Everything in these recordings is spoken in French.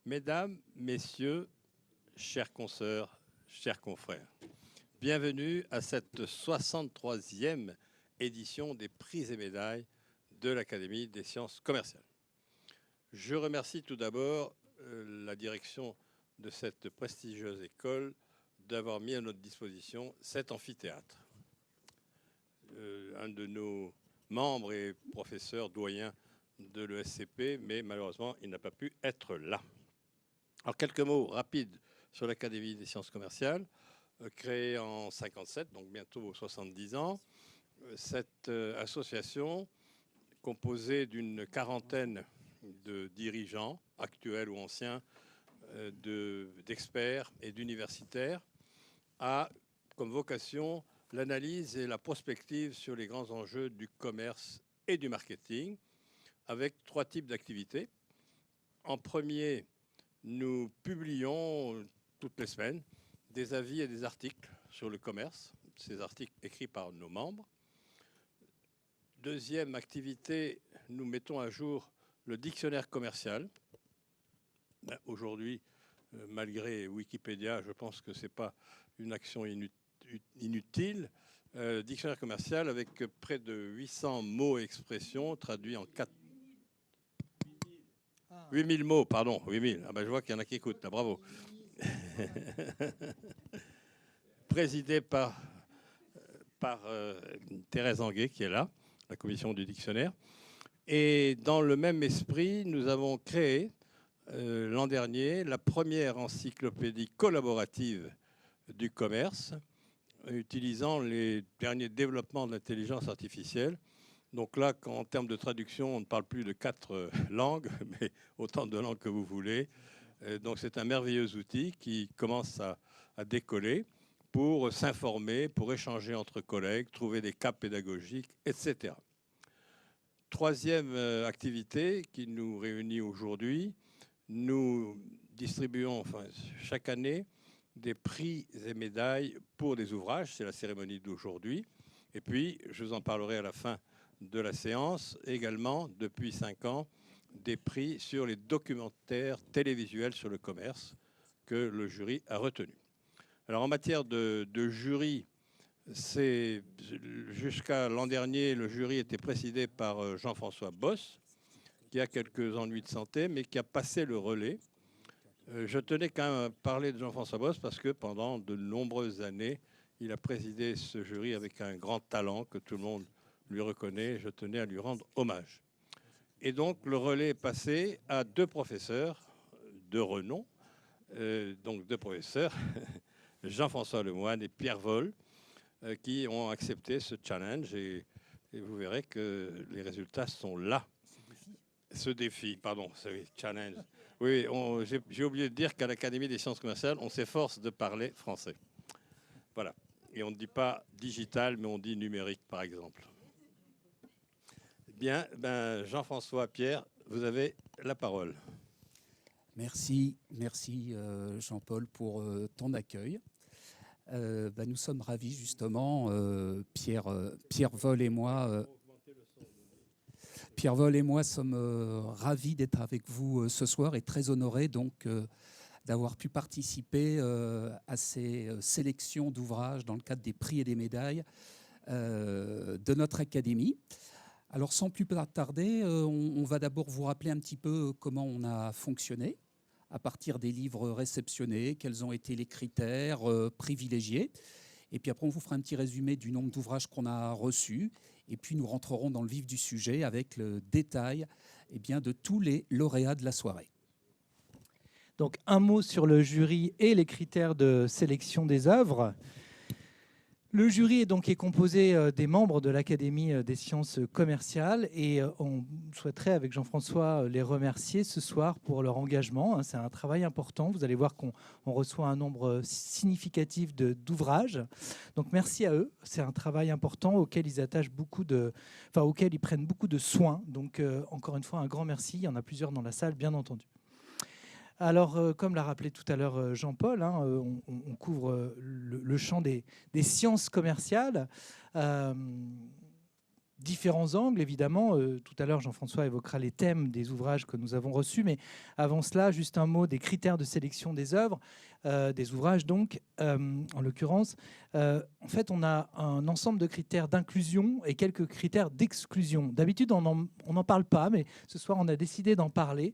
Mesdames, Messieurs, chers consoeurs, chers confrères, bienvenue à cette 63e édition des prix et médailles de l'Académie des sciences commerciales. Je remercie tout d'abord la direction de cette prestigieuse école d'avoir mis à notre disposition cet amphithéâtre. Un de nos membres et professeur doyen de l'ESCP, mais malheureusement, il n'a pas pu être là. Alors, quelques mots rapides sur l'Académie des sciences commerciales, créée en 1957, donc bientôt 70 ans. Cette association, composée d'une quarantaine de dirigeants, actuels ou anciens, d'experts et d'universitaires, a comme vocation l'analyse et la prospective sur les grands enjeux du commerce et du marketing, avec 3 types d'activités. En premier, nous publions toutes les semaines des avis et des articles sur le commerce, ces articles écrits par nos membres. Deuxième activité, nous mettons à jour le dictionnaire commercial. Aujourd'hui, malgré Wikipédia, je pense que ce n'est pas une action inutile. Dictionnaire commercial avec près de 800 mots et expressions traduits en 8000 mots, pardon, 8000. Ah ben, je vois qu'il y en a qui écoutent, là, bravo. Présidé par Thérèse Anguet, qui est là, la commission du dictionnaire. Et dans le même esprit, nous avons créé l'an dernier la première encyclopédie collaborative du commerce, utilisant les derniers développements de l'intelligence artificielle. Donc là, en termes de traduction, on ne parle plus de 4 langues, mais autant de langues que vous voulez. Donc c'est un merveilleux outil qui commence à décoller pour s'informer, pour échanger entre collègues, trouver des cas pédagogiques, etc. Troisième activité qui nous réunit aujourd'hui, nous distribuons chaque année des prix et médailles pour des ouvrages. C'est la cérémonie d'aujourd'hui. Et puis, je vous en parlerai à la fin de la séance. Également, depuis 5 ans, des prix sur les documentaires télévisuels sur le commerce que le jury a retenu. Alors, en matière de jury, jusqu'à l'an dernier, le jury était présidé par Jean-François Boss, qui a quelques ennuis de santé, mais qui a passé le relais. Je tenais quand même à parler de Jean-François Boss parce que pendant de nombreuses années, il a présidé ce jury avec un grand talent que tout le monde lui reconnaît. Je tenais à lui rendre hommage. Et donc, le relais est passé à 2 professeurs de renom, donc 2 professeurs, Jean-François Lemoine et Pierre Vol, qui ont accepté ce challenge. Et vous verrez que les résultats sont là. Ce défi, pardon, c'est challenge. Oui, j'ai oublié de dire qu'à l'Académie des sciences commerciales, on s'efforce de parler français. Voilà. Et on ne dit pas digital, mais on dit numérique, par exemple. Bien, Jean-François, Pierre, vous avez la parole. Merci Jean-Paul pour ton accueil. Nous sommes ravis justement, Pierre Vol et moi. Pierre Vol et moi sommes ravis d'être avec vous ce soir et très honorés donc d'avoir pu participer à ces sélections d'ouvrages dans le cadre des prix et des médailles de notre académie. Alors sans plus tarder, on va d'abord vous rappeler un petit peu comment on a fonctionné à partir des livres réceptionnés, quels ont été les critères privilégiés. Et puis après, on vous fera un petit résumé du nombre d'ouvrages qu'on a reçus. Et puis, nous rentrerons dans le vif du sujet avec le détail de tous les lauréats de la soirée. Donc, un mot sur le jury et les critères de sélection des œuvres. Le jury est composé des membres de l'Académie des sciences commerciales et on souhaiterait, avec Jean-François, les remercier ce soir pour leur engagement. C'est un travail important. Vous allez voir qu'on reçoit un nombre significatif d'ouvrages. Donc merci à eux. C'est un travail important auquel ils attachent auquel ils prennent beaucoup de soins. Donc encore une fois, un grand merci. Il y en a plusieurs dans la salle, bien entendu. Alors, comme l'a rappelé tout à l'heure Jean-Paul, on couvre le champ des sciences commerciales. différents angles, évidemment. Tout à l'heure, Jean-François évoquera les thèmes des ouvrages que nous avons reçus, mais avant cela, juste un mot des critères de sélection des œuvres, des ouvrages donc, en l'occurrence. En fait, on a un ensemble de critères d'inclusion et quelques critères d'exclusion. D'habitude, on n'en parle pas, mais ce soir, on a décidé d'en parler.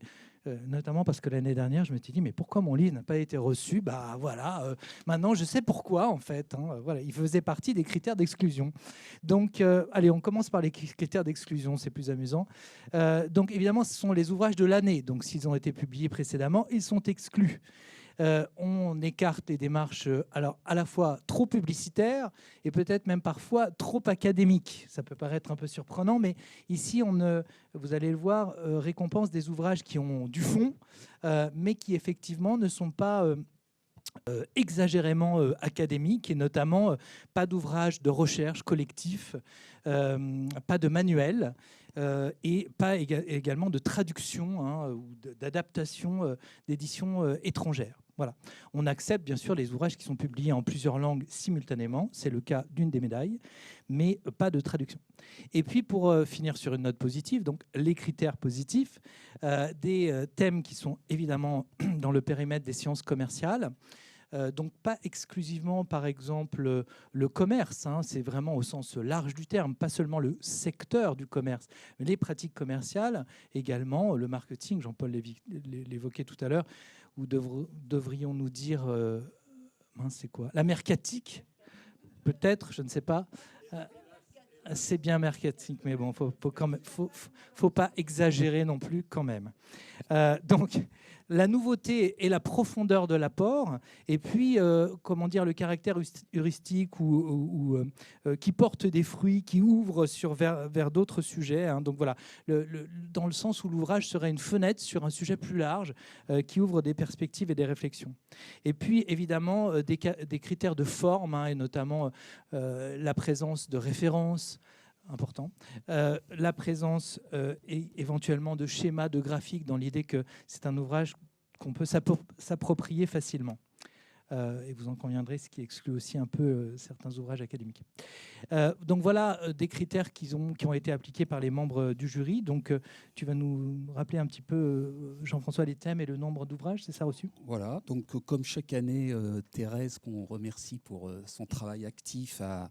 Notamment parce que l'année dernière, je me suis dit, mais pourquoi mon livre n'a pas été reçu? Bah voilà, maintenant je sais pourquoi en fait. Voilà, il faisait partie des critères d'exclusion. Donc, allez, on commence par les critères d'exclusion, c'est plus amusant. Donc évidemment, ce sont les ouvrages de l'année. Donc s'ils ont été publiés précédemment, ils sont exclus. On écarte les démarches alors à la fois trop publicitaires et peut-être même parfois trop académiques. Ça peut paraître un peu surprenant, mais ici, vous allez le voir, récompense des ouvrages qui ont du fond, mais qui effectivement ne sont pas exagérément académiques, et notamment pas d'ouvrages de recherche collectif, pas de manuel, et pas également de traduction ou d'adaptation d'éditions étrangères. Voilà. On accepte bien sûr les ouvrages qui sont publiés en plusieurs langues simultanément, c'est le cas d'une des médailles, mais pas de traduction. Et puis pour finir sur une note positive, donc les critères positifs, des thèmes qui sont évidemment dans le périmètre des sciences commerciales. Donc pas exclusivement, par exemple, le commerce, c'est vraiment au sens large du terme, pas seulement le secteur du commerce, mais les pratiques commerciales, également le marketing, Jean-Paul l'évoquait tout à l'heure, ou devrions-nous dire, c'est quoi? La mercatique, peut-être, je ne sais pas. C'est bien mercatique, mais bon, faut pas exagérer non plus quand même. Donc, la nouveauté et la profondeur de l'apport, et puis, le caractère heuristique ou qui porte des fruits, qui ouvre vers d'autres sujets. Donc voilà, dans le sens où l'ouvrage serait une fenêtre sur un sujet plus large, qui ouvre des perspectives et des réflexions. Et puis, évidemment, des critères de forme, et notamment la présence de références, important, la présence éventuellement de schémas, de graphiques, dans l'idée que c'est un ouvrage qu'on peut s'approprier facilement. Et vous en conviendrez, ce qui exclut aussi un peu certains ouvrages académiques. Donc voilà des critères qui ont été appliqués par les membres du jury. Donc tu vas nous rappeler un petit peu, Jean-François, les thèmes et le nombre d'ouvrages, c'est ça reçu? Voilà, donc comme chaque année, Thérèse, qu'on remercie pour son travail actif, a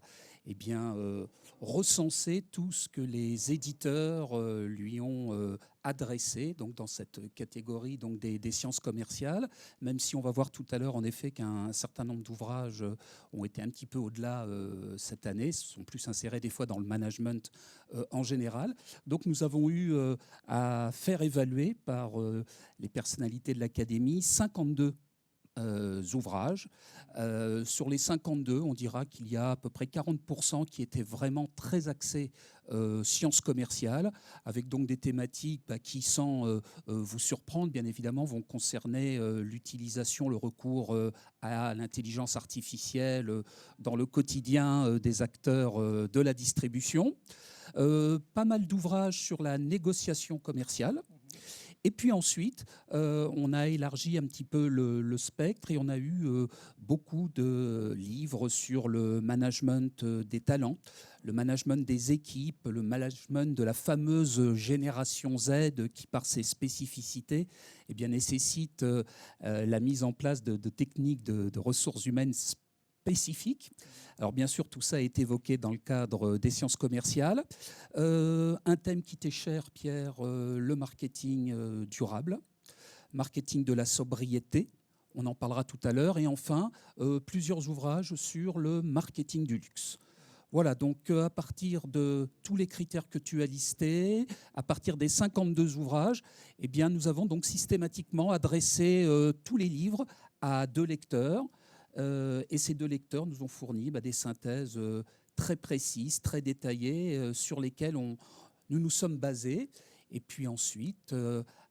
recensé tout ce que les éditeurs lui ont adressé, donc dans cette catégorie donc des sciences commerciales, même si on va voir tout à l'heure en effet qu'un certain nombre d'ouvrages ont été un petit peu au-delà cette année, se sont plus insérés des fois dans le management en général. Donc nous avons eu à faire évaluer par les personnalités de l'Académie 52 ouvrages. Sur les 52, on dira qu'il y a à peu près 40% qui étaient vraiment très axés sciences commerciales, avec donc des thématiques qui, sans vous surprendre, bien évidemment, vont concerner l'utilisation, le recours à l'intelligence artificielle dans le quotidien des acteurs de la distribution. Pas mal d'ouvrages sur la négociation commerciale. Et puis ensuite, on a élargi un petit peu le spectre et on a eu beaucoup de livres sur le management des talents, le management des équipes, le management de la fameuse génération Z qui, par ses spécificités, nécessite la mise en place de techniques de ressources humaines spécifiques. Alors bien sûr, tout ça est évoqué dans le cadre des sciences commerciales. Un thème qui t'est cher, Pierre, le marketing durable, marketing de la sobriété, on en parlera tout à l'heure. Et enfin, plusieurs ouvrages sur le marketing du luxe. Voilà, donc à partir de tous les critères que tu as listés, à partir des 52 ouvrages, nous avons donc systématiquement adressé tous les livres à 2 lecteurs. Et ces 2 lecteurs nous ont fourni des synthèses très précises, très détaillées, sur lesquelles nous nous sommes basés. Et puis ensuite,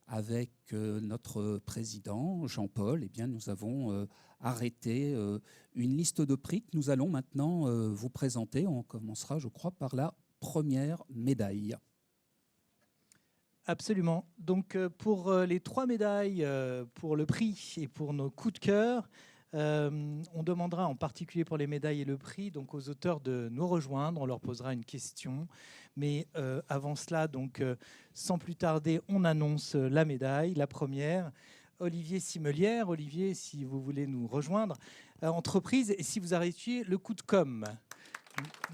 avec notre président, Jean-Paul, nous avons arrêté une liste de prix que nous allons maintenant vous présenter. On commencera, je crois, par la première médaille. Absolument. Donc pour les 3 médailles, pour le prix et pour nos coups de cœur, On demandera en particulier pour les médailles et le prix donc aux auteurs de nous rejoindre. On leur posera une question. Mais avant cela, donc, sans plus tarder, on annonce la médaille, la première. Olivier Simelière. Olivier, si vous voulez nous rejoindre. Entreprise, et si vous arrêtiez le coup de com'.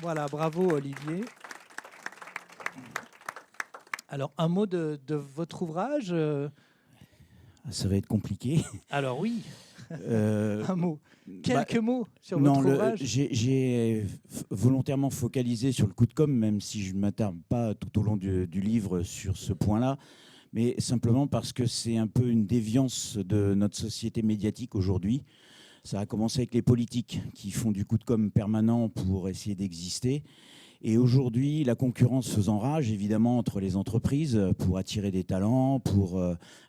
Voilà, bravo Olivier. Alors, un mot de votre ouvrage Ça va être compliqué. Alors oui, un mot. Quelques mots sur non, votre ouvrage. J'ai volontairement focalisé sur le coup de com', même si je ne m'attarde pas tout au long du livre sur ce point-là, mais simplement parce que c'est un peu une déviance de notre société médiatique aujourd'hui. Ça a commencé avec les politiques qui font du coup de com' permanent pour essayer d'exister. Et aujourd'hui, la concurrence faisant rage, évidemment, entre les entreprises pour attirer des talents, pour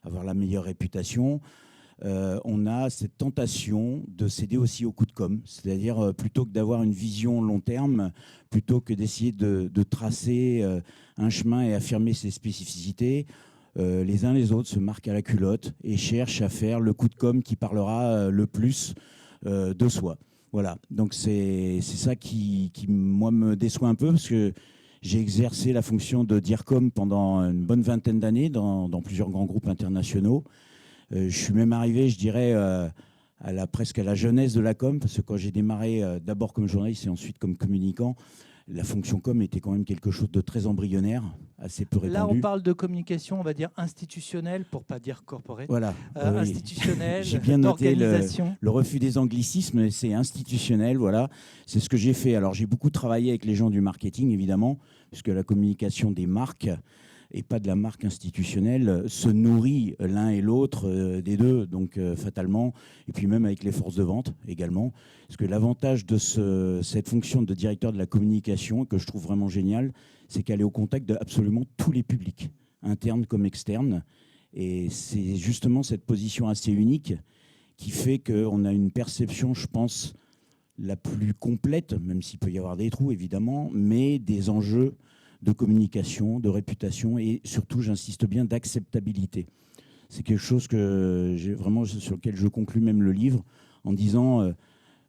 avoir la meilleure réputation, on a cette tentation de céder aussi au coup de com'. C'est-à-dire, plutôt que d'avoir une vision long terme, plutôt que d'essayer de tracer un chemin et affirmer ses spécificités, les uns les autres se marquent à la culotte et cherchent à faire le coup de com' qui parlera le plus de soi. Voilà, donc c'est ça qui, moi, me déçoit un peu, parce que j'ai exercé la fonction de DIRCOM pendant une bonne vingtaine d'années dans plusieurs grands groupes internationaux. Je suis même arrivé, je dirais, presque à la jeunesse de la com, parce que quand j'ai démarré d'abord comme journaliste et ensuite comme communicant, la fonction com était quand même quelque chose de très embryonnaire, assez peu répandu. Là, on parle de communication, on va dire institutionnelle, pour ne pas dire corporate. Voilà. Institutionnelle, j'ai bien noté d'organisation. le refus des anglicismes, c'est institutionnel, voilà. C'est ce que j'ai fait. Alors, j'ai beaucoup travaillé avec les gens du marketing, évidemment, puisque la communication des marques et pas de la marque institutionnelle se nourrit l'un et l'autre des deux, donc fatalement, et puis même avec les forces de vente également. Parce que l'avantage de cette fonction de directeur de la communication, que je trouve vraiment génial, c'est qu'elle est au contact de absolument tous les publics, internes comme externes. Et c'est justement cette position assez unique qui fait qu'on a une perception, je pense, la plus complète, même s'il peut y avoir des trous évidemment, mais des enjeux de communication, de réputation et surtout, j'insiste bien, d'acceptabilité. C'est quelque chose que vraiment sur lequel je conclus même le livre en disant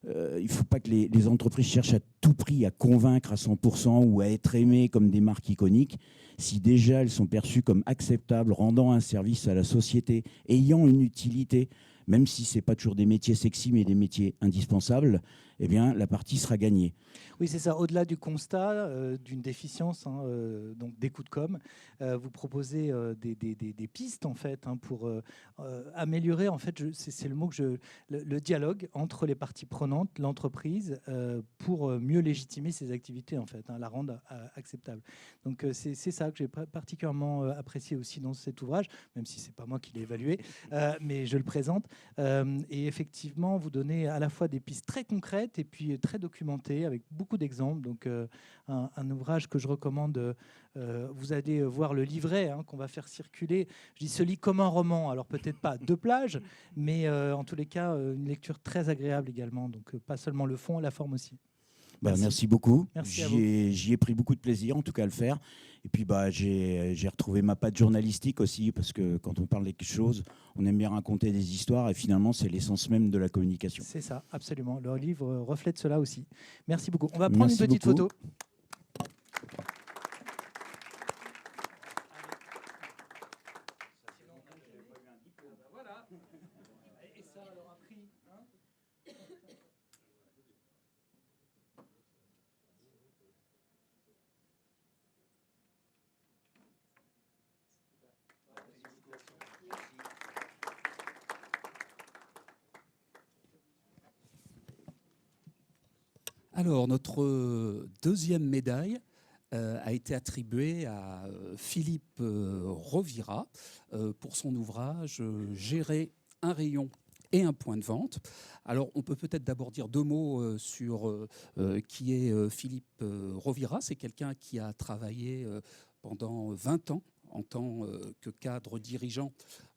il ne faut pas que les entreprises cherchent à tout prix à convaincre à 100% ou à être aimées comme des marques iconiques. Si déjà elles sont perçues comme acceptables, rendant un service à la société, ayant une utilité, même si ce n'est pas toujours des métiers sexy, mais des métiers indispensables, eh bien, la partie sera gagnée. Oui, c'est ça. Au-delà du constat d'une déficience, donc des coups de com', vous proposez des pistes en fait pour améliorer. En fait, c'est le mot que le dialogue entre les parties prenantes, l'entreprise, pour mieux légitimer ses activités en fait, la rendre acceptable. Donc c'est ça que j'ai particulièrement apprécié aussi dans cet ouvrage, même si c'est pas moi qui l'ai évalué, mais je le présente. Et effectivement, vous donnez à la fois des pistes très concrètes et puis très documentées avec beaucoup d'exemples. Donc un ouvrage que je recommande. Vous allez voir le livret qu'on va faire circuler. Je dis se lit comme un roman. Alors peut-être pas de plage, mais en tous les cas une lecture très agréable également. Donc pas seulement le fond, la forme aussi. Merci beaucoup. Merci j'y ai pris beaucoup de plaisir, en tout cas, à le faire. Et puis, j'ai retrouvé ma patte journalistique aussi, parce que quand on parle de quelque chose, on aime bien raconter des histoires, et finalement, c'est l'essence même de la communication. C'est ça, absolument. Le livre reflète cela aussi. Merci beaucoup. On va prendre une petite photo. Alors, notre deuxième médaille a été attribuée à Philippe Rovira pour son ouvrage « Gérer un rayon et un point de vente ». Alors, on peut peut-être d'abord dire deux mots sur qui est Philippe Rovira. C'est quelqu'un qui a travaillé pendant 20 ans en tant que cadre dirigeant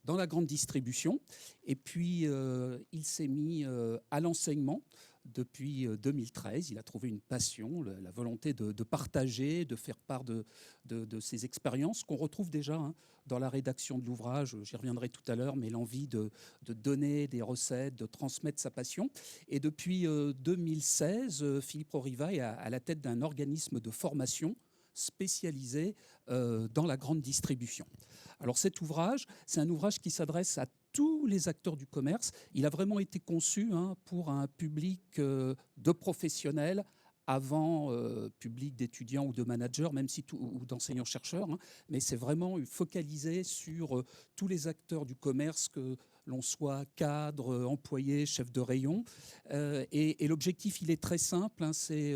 dans la grande distribution. Et puis, il s'est mis à l'enseignement depuis 2013. Il a trouvé une passion, la volonté de partager, de faire part de ses expériences qu'on retrouve déjà dans la rédaction de l'ouvrage. J'y reviendrai tout à l'heure, mais l'envie de donner des recettes, de transmettre sa passion. Et depuis 2016, Philippe Roriva est à la tête d'un organisme de formation spécialisé dans la grande distribution. Alors cet ouvrage, c'est un ouvrage qui s'adresse à tous les acteurs du commerce. Il a vraiment été conçu pour un public de professionnels avant public d'étudiants ou de managers, même si ou d'enseignants-chercheurs. Mais c'est vraiment focalisé sur tous les acteurs du commerce, que l'on soit cadre, employé, chef de rayon. Et l'objectif, il est très simple. C'est,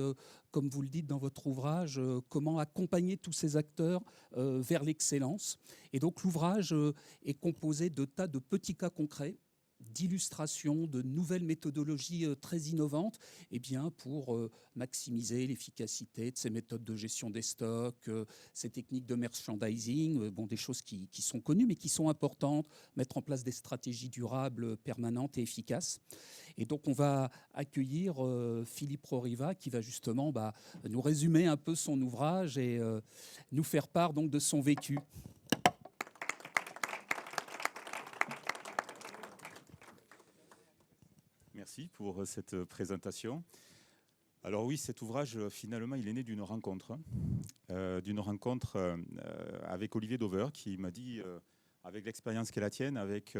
comme vous le dites dans votre ouvrage, comment accompagner tous ces acteurs vers l'excellence. Et donc l'ouvrage est composé de tas de petits cas concrets, d'illustrations, de nouvelles méthodologies très innovantes, pour maximiser l'efficacité de ces méthodes de gestion des stocks, ces techniques de merchandising, des choses qui sont connues mais qui sont importantes, mettre en place des stratégies durables, permanentes et efficaces. Et donc on va accueillir Philippe Roriva qui va justement nous résumer un peu son ouvrage et nous faire part donc de son vécu. Merci pour cette présentation. Alors oui, cet ouvrage, finalement, il est né d'une rencontre avec Olivier Dover, qui m'a dit, avec l'expérience qu'est la tienne, avec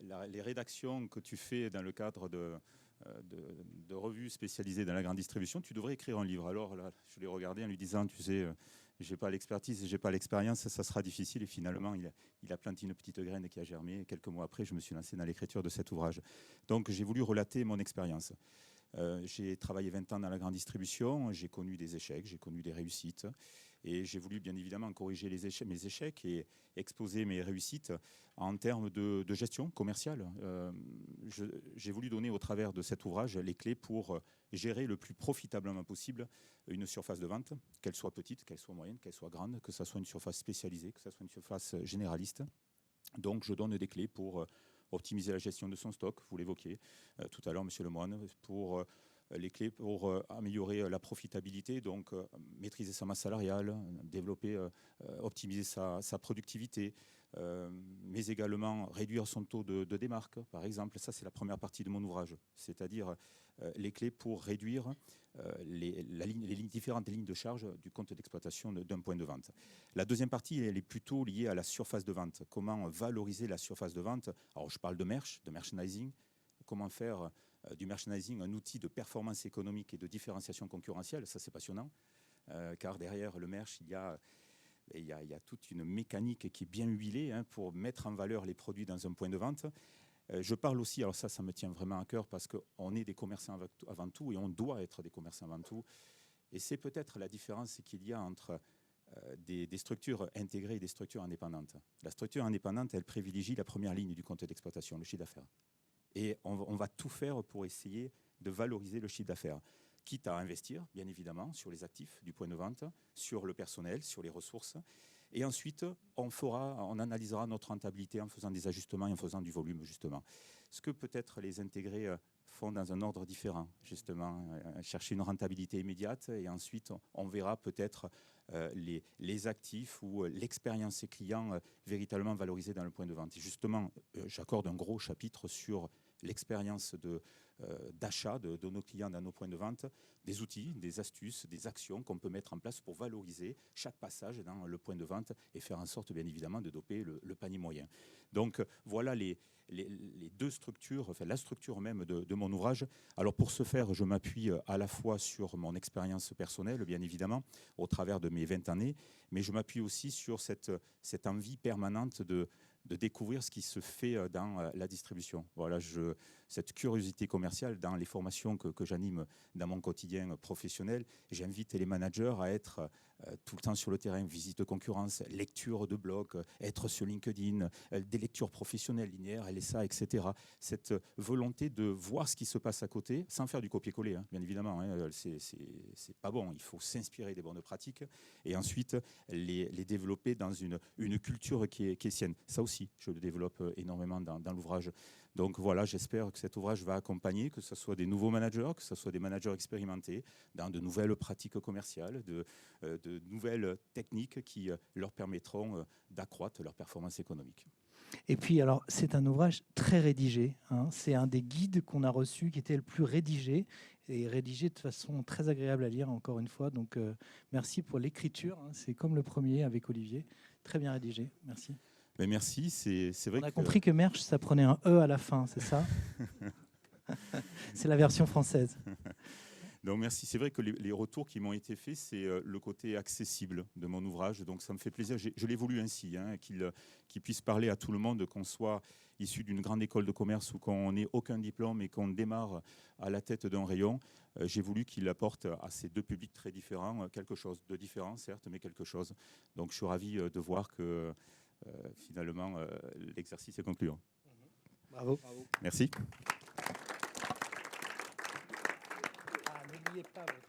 les rédactions que tu fais dans le cadre de revues spécialisées dans la grande distribution, tu devrais écrire un livre. Alors là, je l'ai regardé en lui disant, tu sais, j'ai pas l'expertise, j'ai pas l'expérience, ça sera difficile. Et finalement, il a planté une petite graine qui a germé. Et quelques mois après, je me suis lancé dans l'écriture de cet ouvrage. Donc, j'ai voulu relater mon expérience. J'ai travaillé 20 ans dans la grande distribution, j'ai connu des échecs, j'ai connu des réussites. Et j'ai voulu bien évidemment corriger mes échecs et exposer mes réussites en termes de gestion commerciale. J'ai voulu donner au travers de cet ouvrage les clés pour gérer le plus profitablement possible une surface de vente, qu'elle soit petite, qu'elle soit moyenne, qu'elle soit grande, que ce soit une surface spécialisée, que ce soit une surface généraliste. Donc je donne des clés pour optimiser la gestion de son stock, vous l'évoquiez tout à l'heure, Monsieur Lemoine, pour les clés pour améliorer la profitabilité, donc maîtriser sa masse salariale, développer, optimiser sa productivité, mais également réduire son taux de démarque, par exemple. Ça, c'est la première partie de mon ouvrage, c'est-à-dire les clés pour réduire les différentes lignes de charge du compte d'exploitation d'un point de vente. La deuxième partie, elle est plutôt liée à la surface de vente. Comment valoriser la surface de vente? Alors, je parle de merchandising. Comment faire du merchandising un outil de performance économique et de différenciation concurrentielle? Ça, c'est passionnant, car derrière le merch, il y a toute une mécanique qui est bien huilée pour mettre en valeur les produits dans un point de vente. Je parle aussi, alors ça me tient vraiment à cœur, parce qu'on est des commerçants avant tout et on doit être des commerçants avant tout. Et c'est peut-être la différence qu'il y a entre des structures intégrées et des structures indépendantes. La structure indépendante, elle privilégie la première ligne du compte d'exploitation, le chiffre d'affaires. Et on va tout faire pour essayer de valoriser le chiffre d'affaires, quitte à investir, bien évidemment, sur les actifs du point de vente, sur le personnel, sur les ressources. Et ensuite, on analysera notre rentabilité en faisant des ajustements et en faisant du volume, justement. Ce que peut-être les intégrés font dans un ordre différent, justement, chercher une rentabilité immédiate, et ensuite, on verra peut-être les actifs ou l'expérience client véritablement valorisée dans le point de vente. Et justement, j'accorde un gros chapitre sur l'expérience d'achat de nos clients dans nos points de vente, des outils, des astuces, des actions qu'on peut mettre en place pour valoriser chaque passage dans le point de vente et faire en sorte, bien évidemment, de doper le panier moyen. Donc, voilà les deux structures, enfin la structure même de mon ouvrage. Alors, pour ce faire, je m'appuie à la fois sur mon expérience personnelle, bien évidemment, au travers de mes 20 années, mais je m'appuie aussi sur cette envie permanente de découvrir ce qui se fait dans la distribution. Voilà, cette curiosité commerciale dans les formations que j'anime dans mon quotidien professionnel. J'invite les managers à être tout le temps sur le terrain, visite de concurrence, lecture de blogs, être sur LinkedIn, des lectures professionnelles linéaires, LSA, etc. Cette volonté de voir ce qui se passe à côté, sans faire du copier-coller, hein, bien évidemment, hein, c'est pas bon. Il faut s'inspirer des bonnes pratiques et ensuite les développer dans une culture qui est sienne. Ça aussi, je le développe énormément dans l'ouvrage. Donc voilà, j'espère que cet ouvrage va accompagner, que ce soit des nouveaux managers, que ce soit des managers expérimentés, dans de nouvelles pratiques commerciales, de nouvelles techniques qui leur permettront d'accroître leur performance économique. Et puis, alors, c'est un ouvrage très rédigé, hein. C'est un des guides qu'on a reçu qui était le plus rédigé, et rédigé de façon très agréable à lire, encore une fois. Donc, merci pour l'écriture, hein. C'est comme le premier avec Olivier. Très bien rédigé, merci. Mais merci, c'est vrai. On a compris que Mersch, ça prenait un E à la fin, c'est ça? C'est la version française. Donc merci. C'est vrai que les retours qui m'ont été faits, c'est le côté accessible de mon ouvrage. Donc ça me fait plaisir. Je l'ai voulu ainsi, hein, qu'il puisse parler à tout le monde, qu'on soit issu d'une grande école de commerce ou qu'on n'ait aucun diplôme et qu'on démarre à la tête d'un rayon. J'ai voulu qu'il apporte à ces deux publics très différents quelque chose de différent, certes, mais quelque chose. Donc je suis ravi de voir que finalement l'exercice est concluant. Bravo. Merci. N'oubliez pas votre...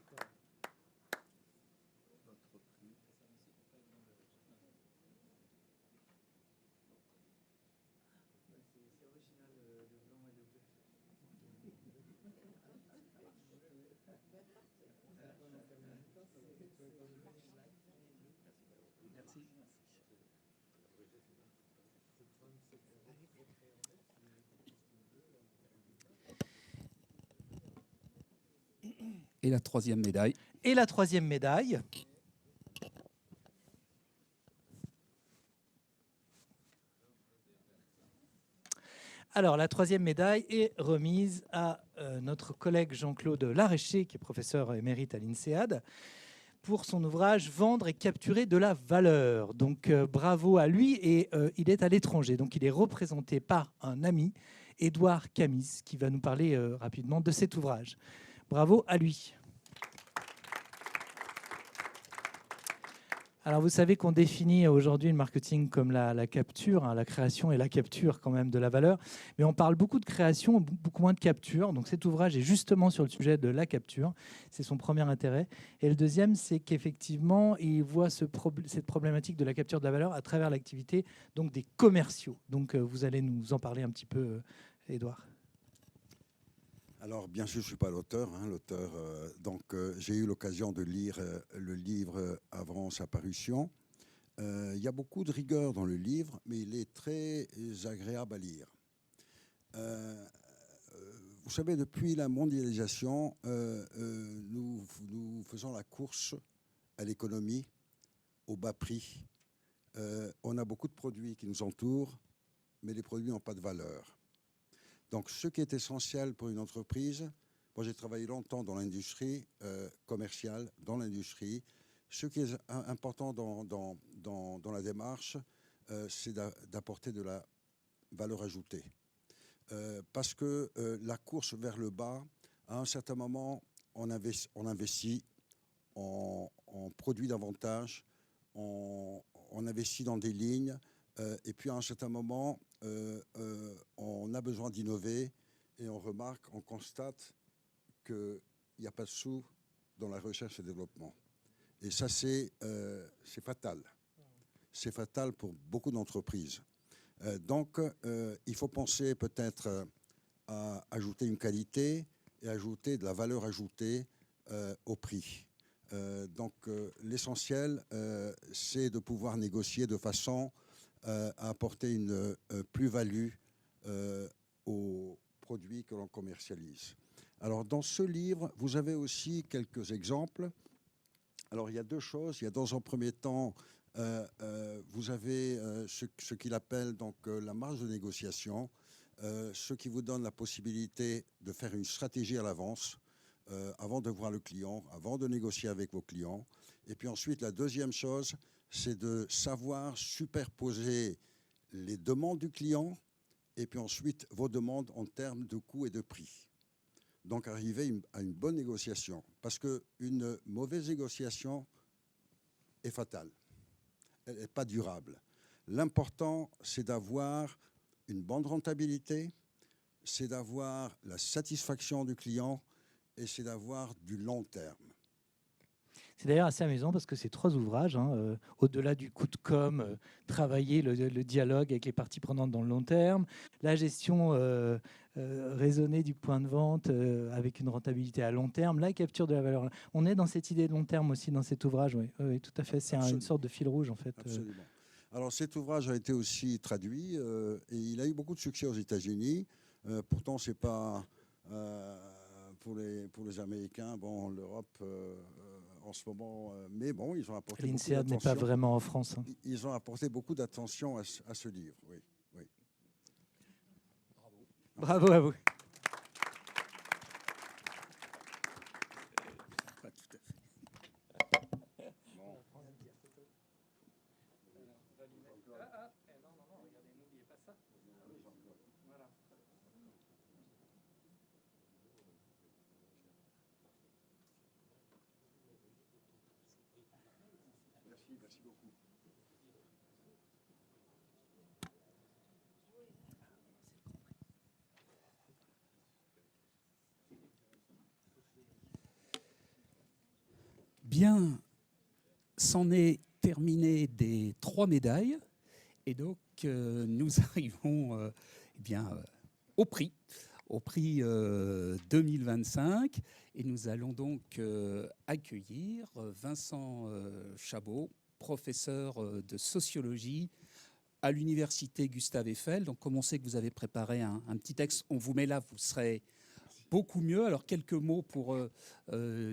Et la troisième médaille. Et la troisième médaille. Alors, la troisième médaille est remise à notre collègue Jean-Claude Laréché, qui est professeur émérite à l'INSEAD, pour son ouvrage « Vendre et capturer de la valeur ». Donc, bravo à lui. Et il est à l'étranger. Donc, il est représenté par un ami, Édouard Camis, qui va nous parler rapidement de cet ouvrage. Bravo à lui. Alors, vous savez qu'on définit aujourd'hui le marketing comme la capture, hein, la création et la capture quand même de la valeur. Mais on parle beaucoup de création, beaucoup moins de capture. Donc, cet ouvrage est justement sur le sujet de la capture. C'est son premier intérêt. Et le deuxième, c'est qu'effectivement, il voit cette problématique de la capture de la valeur à travers l'activité donc des commerciaux. Donc, vous allez nous en parler un petit peu, Édouard. Alors, bien sûr, je ne suis pas l'auteur. Hein, j'ai eu l'occasion de lire le livre avant sa parution. Il y a beaucoup de rigueur dans le livre, mais il est très agréable à lire. Vous savez, depuis la mondialisation, nous faisons la course à l'économie, au bas prix. On a beaucoup de produits qui nous entourent, mais les produits n'ont pas de valeur. Donc, ce qui est essentiel pour une entreprise, moi j'ai travaillé longtemps dans l'industrie commerciale, dans l'industrie. Ce qui est important dans la démarche, c'est d'apporter de la valeur ajoutée. Parce que la course vers le bas, à un certain moment, on investit, on produit davantage, on investit dans des lignes, et puis à un certain moment, on a besoin d'innover et on constate qu'il n'y a pas de sous dans la recherche et développement. Et ça, c'est fatal. C'est fatal pour beaucoup d'entreprises. Donc, il faut penser peut-être à ajouter une qualité et ajouter de la valeur ajoutée au prix. L'essentiel, c'est de pouvoir négocier de façon à apporter une plus-value aux produits que l'on commercialise. Alors, dans ce livre, vous avez aussi quelques exemples. Alors, il y a deux choses. Il y a dans un premier temps, vous avez ce qu'il appelle donc, la marge de négociation, ce qui vous donne la possibilité de faire une stratégie à l'avance, avant de voir le client, avant de négocier avec vos clients. Et puis ensuite, la deuxième chose, c'est de savoir superposer les demandes du client et puis ensuite vos demandes en termes de coûts et de prix. Donc arriver à une bonne négociation. Parce qu'une mauvaise négociation est fatale. Elle n'est pas durable. L'important, c'est d'avoir une bonne rentabilité, c'est d'avoir la satisfaction du client et c'est d'avoir du long terme. C'est d'ailleurs assez amusant parce que ces 3 ouvrages, au-delà du coup de com, travailler le dialogue avec les parties prenantes dans le long terme, la gestion raisonnée du point de vente avec une rentabilité à long terme, la capture de la valeur. On est dans cette idée de long terme aussi dans cet ouvrage, oui, oui, tout à fait. C'est une sorte de fil rouge en fait. Absolument. Alors cet ouvrage a été aussi traduit et il a eu beaucoup de succès aux États-Unis. Pourtant, c'est pas pour les Américains. Bon, l'Europe en ce moment, mais bon, ils ont apporté. L'INSEAD n'est pas vraiment en France. Hein. Ils ont apporté beaucoup d'attention à ce livre. Oui, oui. Bravo. Bravo à vous. Merci beaucoup. Bien, c'en est terminé des 3 médailles. Et donc, nous arrivons au prix 2025. Et nous allons donc accueillir Vincent Chabot, professeur de sociologie à l'université Gustave Eiffel. Donc, comme on sait que vous avez préparé un petit texte, on vous met là, vous serez beaucoup mieux. Alors, quelques mots pour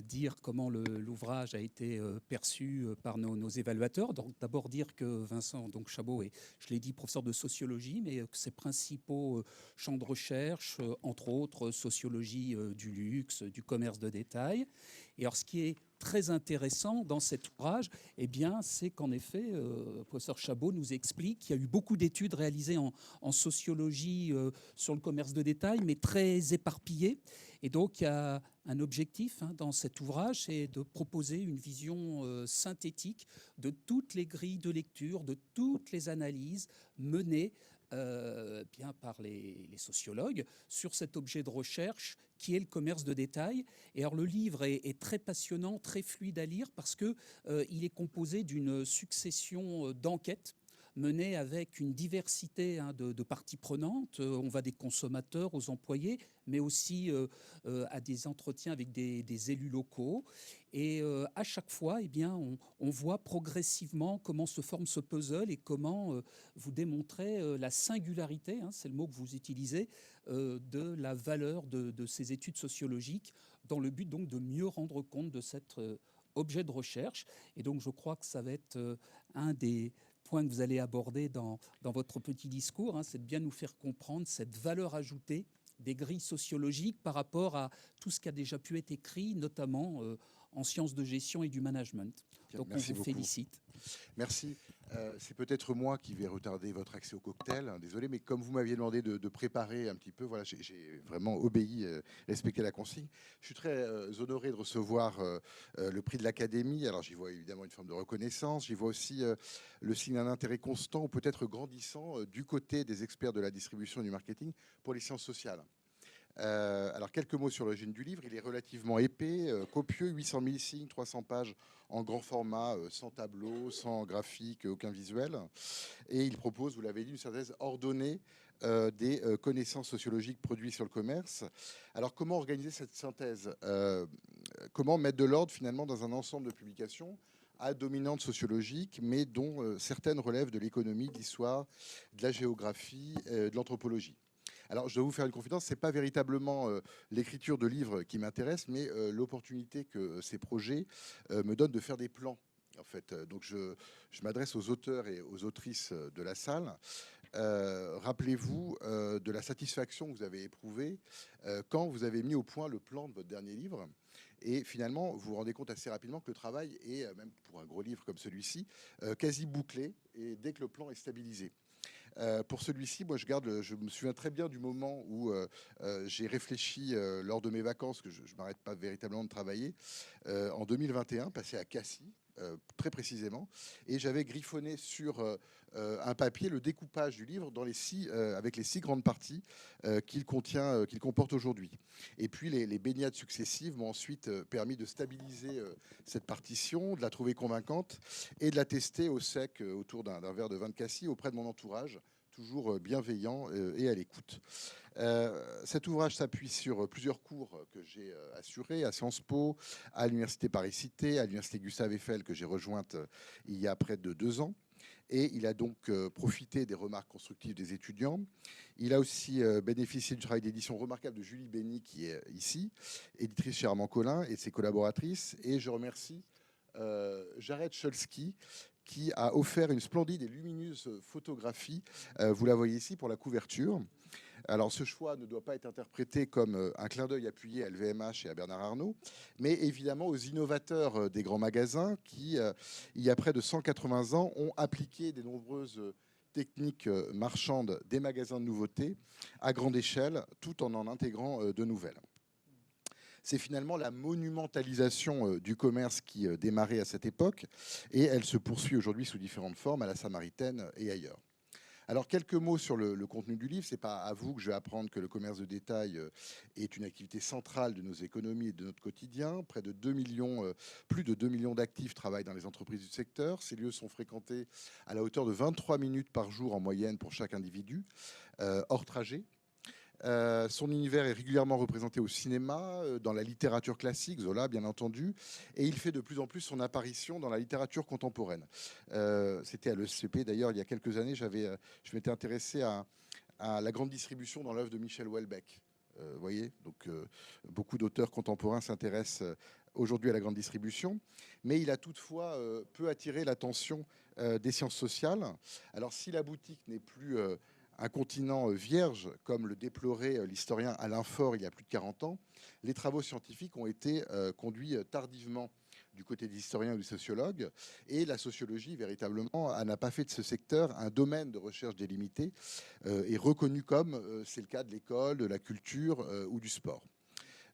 dire comment l'ouvrage a été perçu par nos évaluateurs. Donc, d'abord dire que Vincent Chabot est, je l'ai dit, professeur de sociologie, mais que ses principaux champs de recherche, entre autres, sociologie du luxe, du commerce de détail. Et alors, ce qui est très intéressant dans cet ouvrage, c'est qu'en effet, le professeur Chabot nous explique qu'il y a eu beaucoup d'études réalisées en sociologie sur le commerce de détail, mais très éparpillées. Et donc, il y a un objectif dans cet ouvrage, c'est de proposer une vision synthétique de toutes les grilles de lecture, de toutes les analyses menées par les sociologues sur cet objet de recherche qui est le commerce de détail. Et alors le livre est très passionnant, très fluide à lire parce que il est composé d'une succession d'enquêtes menées avec une diversité de parties prenantes. On va des consommateurs aux employés, mais aussi à des entretiens avec des élus locaux. Et à chaque fois, on voit progressivement comment se forme ce puzzle et comment vous démontrez la singularité, c'est le mot que vous utilisez, de la valeur de ces études sociologiques dans le but donc de mieux rendre compte de cet objet de recherche. Et donc je crois que ça va être un des points que vous allez aborder dans votre petit discours, c'est de bien nous faire comprendre cette valeur ajoutée des grilles sociologiques par rapport à tout ce qui a déjà pu être écrit, notamment en sciences de gestion et du management. Donc Merci on vous beaucoup. félicite. Merci. C'est peut-être moi qui vais retarder votre accès au cocktail, désolé, mais comme vous m'aviez demandé de préparer un petit peu, voilà, j'ai vraiment obéi, respecté la consigne. Je suis très honoré de recevoir le prix de l'Académie. Alors j'y vois évidemment une forme de reconnaissance, j'y vois aussi le signe d'un intérêt constant ou peut-être grandissant du côté des experts de la distribution et du marketing pour les sciences sociales. Alors, quelques mots sur l'origine du livre. Il est relativement épais, copieux, 800 000 signes, 300 pages en grand format, sans tableau, sans graphique, aucun visuel. Et il propose, vous l'avez dit, une synthèse ordonnée des connaissances sociologiques produites sur le commerce. Alors, comment organiser cette synthèse ? Comment mettre de l'ordre, finalement, dans un ensemble de publications à dominante sociologique, mais dont certaines relèvent de l'économie, de l'histoire, de la géographie, de l'anthropologie. Alors, je dois vous faire une confidence, ce n'est pas véritablement l'écriture de livres qui m'intéresse, mais l'opportunité que ces projets me donnent de faire des plans. En fait, donc je m'adresse aux auteurs et aux autrices de la salle. Rappelez-vous de la satisfaction que vous avez éprouvée quand vous avez mis au point le plan de votre dernier livre. Et finalement, vous vous rendez compte assez rapidement que le travail est, même pour un gros livre comme celui-ci, quasi bouclé, et dès que le plan est stabilisé. Pour celui-ci, moi, je me souviens très bien du moment où j'ai réfléchi lors de mes vacances, que je ne m'arrête pas véritablement de travailler, en 2021, passé à Cassis, très précisément, et j'avais griffonné sur un papier le découpage du livre dans avec les 6 grandes parties qu'il comporte aujourd'hui. Et puis les baignades successives m'ont ensuite permis de stabiliser cette partition, de la trouver convaincante et de la tester au sec autour d'un verre de vin de cassis auprès de mon entourage, toujours bienveillant et à l'écoute. Cet ouvrage s'appuie sur plusieurs cours que j'ai assurés à Sciences Po, à l'Université Paris-Cité, à l'Université Gustave Eiffel que j'ai rejointe il y a près de 2 ans. Et il a donc profité des remarques constructives des étudiants. Il a aussi bénéficié du travail d'édition remarquable de Julie Bény, qui est ici, éditrice chez Armand Collin, et de ses collaboratrices. Et je remercie Jared Cholsky, qui a offert une splendide et lumineuse photographie. Vous la voyez ici pour la couverture. Alors, ce choix ne doit pas être interprété comme un clin d'œil appuyé à LVMH et à Bernard Arnault, mais évidemment aux innovateurs des grands magasins qui, il y a près de 180 ans, ont appliqué des nombreuses techniques marchandes des magasins de nouveautés à grande échelle, tout en intégrant de nouvelles. C'est finalement la monumentalisation du commerce qui démarrait à cette époque, et elle se poursuit aujourd'hui sous différentes formes, à la Samaritaine et ailleurs. Alors, quelques mots sur le contenu du livre. Ce n'est pas à vous que je vais apprendre que le commerce de détail est une activité centrale de nos économies et de notre quotidien. Plus de 2 millions d'actifs travaillent dans les entreprises du secteur. Ces lieux sont fréquentés à la hauteur de 23 minutes par jour en moyenne pour chaque individu, hors trajet. Son univers est régulièrement représenté au cinéma, dans la littérature classique, Zola bien entendu, et il fait de plus en plus son apparition dans la littérature contemporaine. C'était à l'ESCP d'ailleurs il y a quelques années, je m'étais intéressé à la grande distribution dans l'œuvre de Michel Houellebecq. Vous voyez, donc beaucoup d'auteurs contemporains s'intéressent aujourd'hui à la grande distribution, mais il a toutefois peu attiré l'attention des sciences sociales. Alors si la boutique n'est plus un continent vierge, comme le déplorait l'historien Alain Faure il y a plus de 40 ans, les travaux scientifiques ont été conduits tardivement du côté des historiens ou des sociologues, et la sociologie, véritablement, n'a pas fait de ce secteur un domaine de recherche délimité et reconnu comme c'est le cas de l'école, de la culture ou du sport.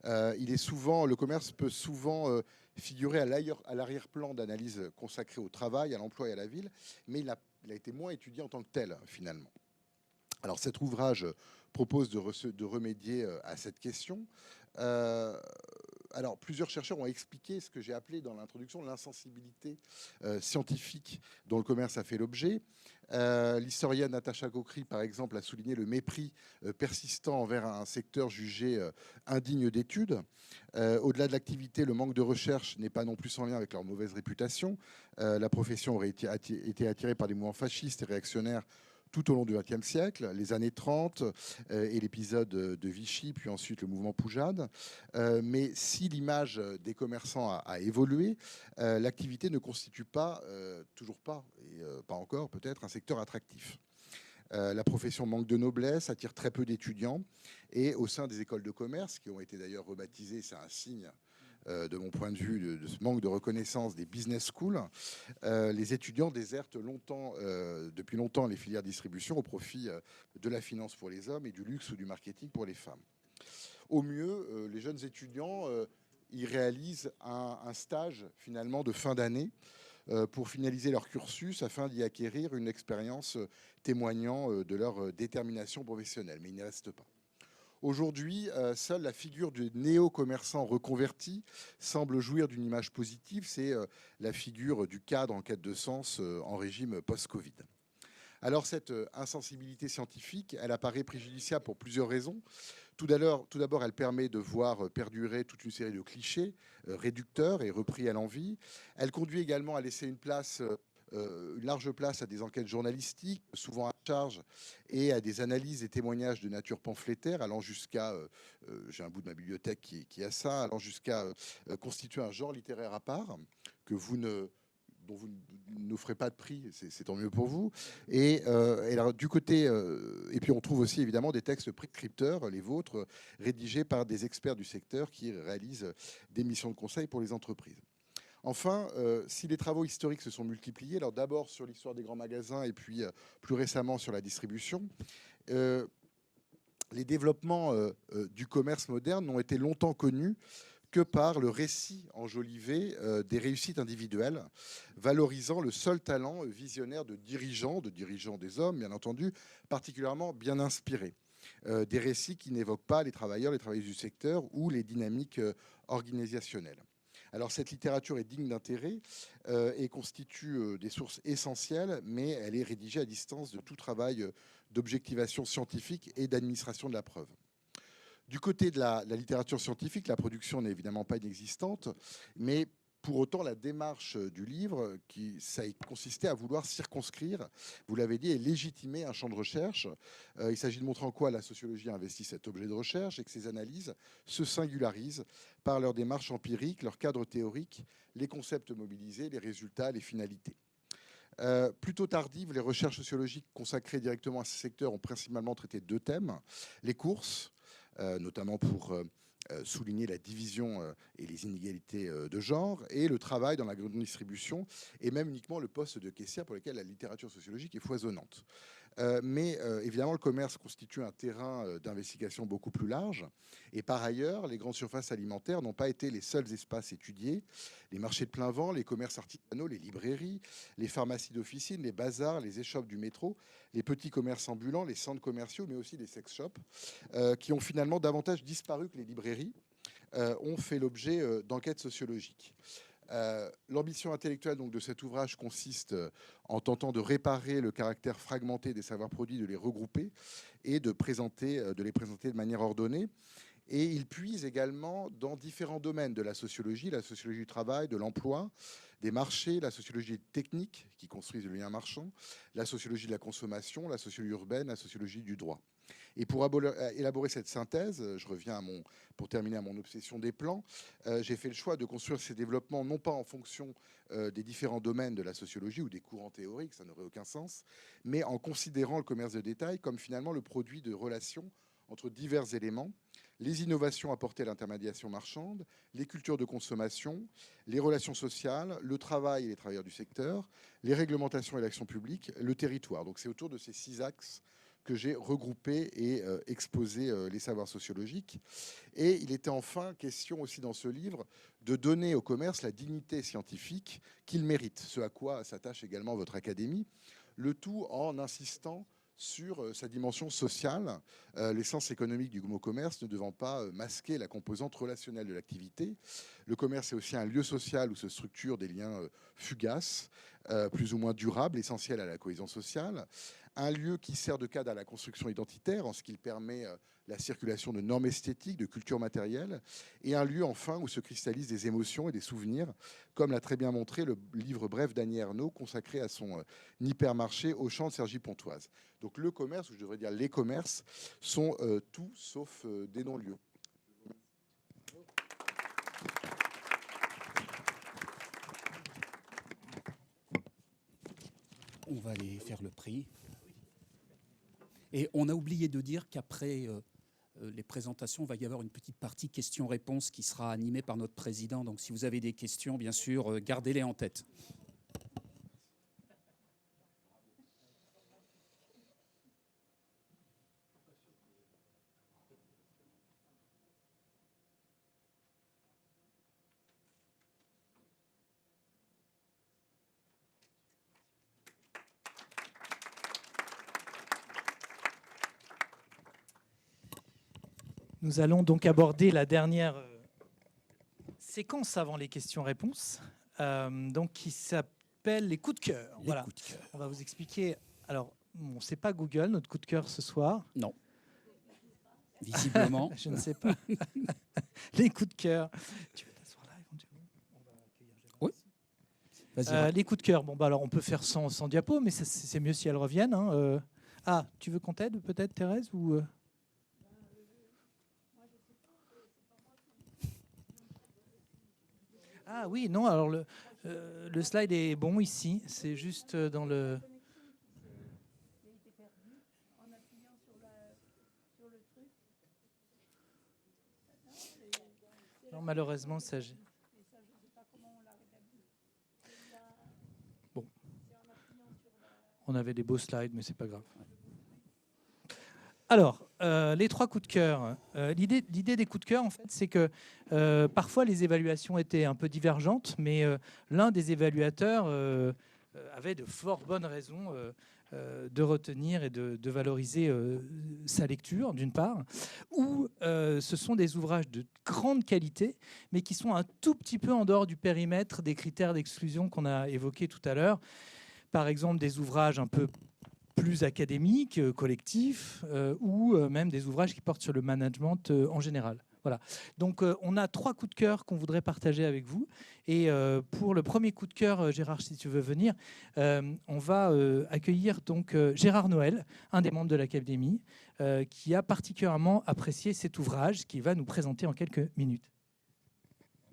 Le commerce peut souvent figurer à l'arrière-plan d'analyses consacrées au travail, à l'emploi et à la ville, mais il a été moins étudié en tant que tel, finalement. Alors cet ouvrage propose de remédier à cette question. Alors plusieurs chercheurs ont expliqué ce que j'ai appelé dans l'introduction l'insensibilité scientifique dont le commerce a fait l'objet. L'historienne Natacha Gokri, par exemple, a souligné le mépris persistant envers un secteur jugé indigne d'études. Au-delà de l'activité, le manque de recherche n'est pas non plus sans lien avec leur mauvaise réputation. La profession aurait été attirée par des mouvements fascistes et réactionnaires tout au long du XXe siècle, les années 30 et l'épisode de Vichy, puis ensuite le mouvement Poujade. Mais si l'image des commerçants a évolué, l'activité ne constitue pas, toujours pas, et pas encore peut-être, un secteur attractif. La profession manque de noblesse, attire très peu d'étudiants, et au sein des écoles de commerce, qui ont été d'ailleurs rebaptisées, c'est un signe de mon point de vue, de ce manque de reconnaissance des business schools, les étudiants désertent depuis longtemps les filières de distribution au profit de la finance pour les hommes et du luxe ou du marketing pour les femmes. Au mieux, les jeunes étudiants y réalisent un stage finalement de fin d'année pour finaliser leur cursus afin d'y acquérir une expérience témoignant de leur détermination professionnelle, mais ils n'y restent pas. Aujourd'hui, seule la figure du néo-commerçant reconverti semble jouir d'une image positive. C'est la figure du cadre en quête de sens en régime post-Covid. Alors cette insensibilité scientifique, elle apparaît préjudiciable pour plusieurs raisons. Tout d'abord, elle permet de voir perdurer toute une série de clichés réducteurs et repris à l'envi. Elle conduit également à laisser une large place à des enquêtes journalistiques, souvent à charge, et à des analyses et témoignages de nature pamphlétaire, allant jusqu'à, j'ai un bout de ma bibliothèque qui a ça, allant jusqu'à constituer un genre littéraire à part, dont vous n'offrez pas de prix, c'est tant mieux pour vous. Et alors, du côté, et puis on trouve aussi évidemment des textes prescripteurs, les vôtres, rédigés par des experts du secteur qui réalisent des missions de conseil pour les entreprises. Enfin, si les travaux historiques se sont multipliés, alors d'abord sur l'histoire des grands magasins et puis plus récemment sur la distribution, les développements du commerce moderne n'ont été longtemps connus que par le récit enjolivé des réussites individuelles, valorisant le seul talent visionnaire de dirigeants des hommes, bien entendu, particulièrement bien inspirés. Des récits qui n'évoquent pas les travailleuses du secteur ou les dynamiques organisationnelles. Alors cette littérature est digne d'intérêt et constitue des sources essentielles, mais elle est rédigée à distance de tout travail d'objectivation scientifique et d'administration de la preuve. Du côté de la littérature scientifique, la production n'est évidemment pas inexistante, mais pour autant, la démarche du livre, ça a consisté à vouloir circonscrire, vous l'avez dit, et légitimer un champ de recherche. Il s'agit de montrer en quoi la sociologie investit cet objet de recherche et que ses analyses se singularisent par leur démarche empirique, leur cadre théorique, les concepts mobilisés, les résultats, les finalités. Plutôt tardives, les recherches sociologiques consacrées directement à ce secteur ont principalement traité deux thèmes. Les courses, notamment pour souligner la division et les inégalités de genre, et le travail dans la grande distribution, et même uniquement le poste de caissière pour lequel la littérature sociologique est foisonnante. Mais évidemment, le commerce constitue un terrain d'investigation beaucoup plus large. Et par ailleurs, les grandes surfaces alimentaires n'ont pas été les seuls espaces étudiés. Les marchés de plein vent, les commerces artisanaux, les librairies, les pharmacies d'officine, les bazars, les échoppes du métro, les petits commerces ambulants, les centres commerciaux, mais aussi les sex shops, qui ont finalement davantage disparu que les librairies, ont fait l'objet d'enquêtes sociologiques. L'ambition intellectuelle donc, de cet ouvrage consiste en tentant de réparer le caractère fragmenté des savoirs produits, de les regrouper et de les présenter de manière ordonnée. Et il puise également dans différents domaines de la sociologie du travail, de l'emploi, des marchés, la sociologie technique qui construisent le lien marchand, la sociologie de la consommation, la sociologie urbaine, la sociologie du droit. Et pour élaborer cette synthèse, je reviens pour terminer à mon obsession des plans, j'ai fait le choix de construire ces développements non pas en fonction des différents domaines de la sociologie ou des courants théoriques, ça n'aurait aucun sens, mais en considérant le commerce de détail comme finalement le produit de relations entre divers éléments, les innovations apportées à l'intermédiation marchande, les cultures de consommation, les relations sociales, le travail et les travailleurs du secteur, les réglementations et l'action publique, le territoire. Donc c'est autour de ces 6 axes que j'ai regroupé et exposé les savoirs sociologiques. Et il était enfin question aussi dans ce livre de donner au commerce la dignité scientifique qu'il mérite, ce à quoi s'attache également votre académie, le tout en insistant sur sa dimension sociale, l'essence économique du mot commerce ne devant pas masquer la composante relationnelle de l'activité. Le commerce est aussi un lieu social où se structurent des liens fugaces, plus ou moins durables, essentiels à la cohésion sociale. Un lieu qui sert de cadre à la construction identitaire en ce qu'il permet la circulation de normes esthétiques, de culture matérielle, et un lieu enfin où se cristallisent des émotions et des souvenirs, comme l'a très bien montré le livre bref d'Annie Ernaux consacré à son hypermarché Auchan de Cergy-Pontoise. Donc le commerce, ou je devrais dire les commerces, sont tout sauf des non-lieux. On va aller faire le prix. Et on a oublié de dire qu'après les présentations, il va y avoir une petite partie questions-réponses qui sera animée par notre président. Donc si vous avez des questions, bien sûr, gardez-les en tête. Nous allons donc aborder la dernière séquence avant les questions-réponses, donc qui s'appelle les coups de cœur. Les coups de cœur. On va vous expliquer. Alors, bon, c'est pas Google notre coup de cœur ce soir. Non. Visiblement. Je ne sais pas. Les coups de cœur. Tu veux t'asseoir là éventuellement? On va accueillir Gérard. Oui. Vas-y. Les coups de cœur. Bon, bah alors on peut faire sans diapo, mais c'est mieux si elles reviennent. Hein. Ah, tu veux qu'on t'aide peut-être, Thérèse ou Ah oui, non, alors le slide est bon ici, c'est juste dans le... Non, malheureusement, ça... Bon. On avait des beaux slides, mais c'est pas grave. Alors, les 3 coups de cœur. L'idée des coups de cœur, en fait, c'est que parfois les évaluations étaient un peu divergentes, mais l'un des évaluateurs avait de fort bonnes raisons de retenir et de valoriser sa lecture, d'une part, ou ce sont des ouvrages de grande qualité, mais qui sont un tout petit peu en dehors du périmètre des critères d'exclusion qu'on a évoqués tout à l'heure. Par exemple, des ouvrages un peu plus académiques, collectifs, ou même des ouvrages qui portent sur le management en général. Voilà. Donc, on a 3 coups de cœur qu'on voudrait partager avec vous. Et pour le premier coup de cœur, Gérard, si tu veux venir, on va accueillir donc Gérard Noël, un des membres de l'Académie, qui a particulièrement apprécié cet ouvrage qu'il va nous présenter en quelques minutes.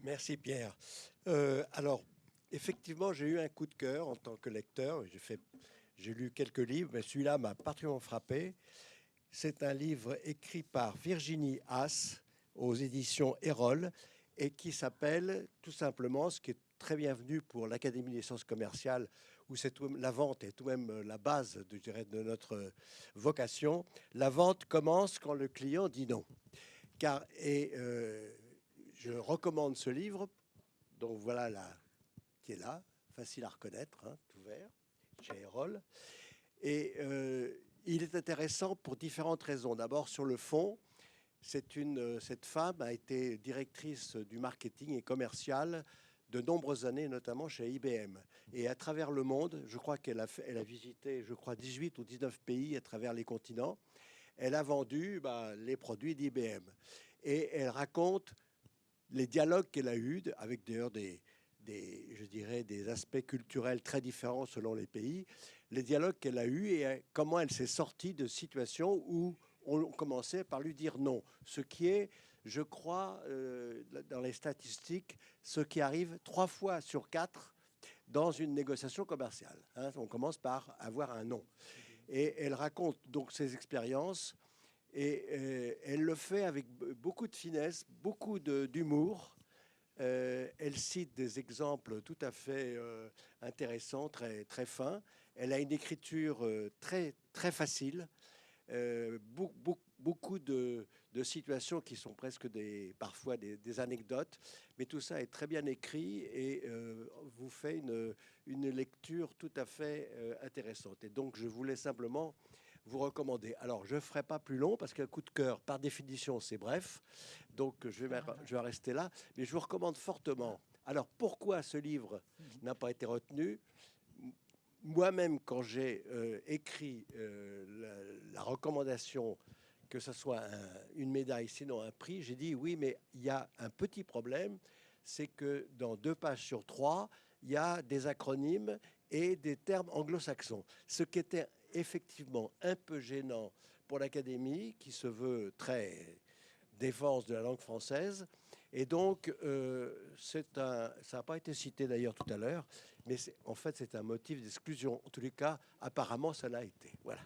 Merci Pierre. Alors, effectivement, j'ai eu un coup de cœur en tant que lecteur. J'ai lu quelques livres, mais celui-là m'a particulièrement frappé. C'est un livre écrit par Virginie Haas aux éditions Erol et qui s'appelle tout simplement, ce qui est très bienvenu pour l'Académie des sciences commerciales, où la vente est tout de même la base, je dirais, de notre vocation. La vente commence quand le client dit non. Je recommande ce livre, donc voilà qui est là, facile à reconnaître, hein, tout vert, chez Erol. Et il est intéressant pour différentes raisons. D'abord, sur le fond, cette femme a été directrice du marketing et commercial de nombreuses années, notamment chez IBM. Et à travers le monde, je crois qu'elle a visité, 18 ou 19 pays à travers les continents. Elle a vendu les produits d'IBM. Et elle raconte les dialogues qu'elle a eus, avec d'ailleurs je dirais, des aspects culturels très différents selon les pays, les dialogues qu'elle a eus et comment elle s'est sortie de situations où on commençait par lui dire non. Ce qui est, je crois, dans les statistiques, ce qui arrive 3 fois sur 4 dans une négociation commerciale. Hein, on commence par avoir un non. Et elle raconte donc ses expériences et elle le fait avec beaucoup de finesse, beaucoup d'humour. Elle cite des exemples tout à fait intéressants, très, très fins. Elle a une écriture très, très facile. Beaucoup de situations qui sont presque parfois des anecdotes, mais tout ça est très bien écrit et vous fait une lecture tout à fait intéressante. Et donc, je voulais simplement vous recommander. Alors, je ne ferai pas plus long parce qu'un coup de cœur, par définition, c'est bref. Donc, je vais rester là. Mais je vous recommande fortement. Alors, pourquoi ce livre n'a pas été retenu ? Moi-même, quand j'ai écrit la recommandation que ce soit une médaille, sinon un prix, j'ai dit oui, mais il y a un petit problème, c'est que dans 2 pages sur 3, il y a des acronymes et des termes anglo-saxons. Ce qui était effectivement un peu gênant pour l'Académie, qui se veut très défense de la langue française. Et donc, ça n'a pas été cité d'ailleurs tout à l'heure, mais en fait, c'est un motif d'exclusion. En tous les cas, apparemment, ça l'a été. Voilà.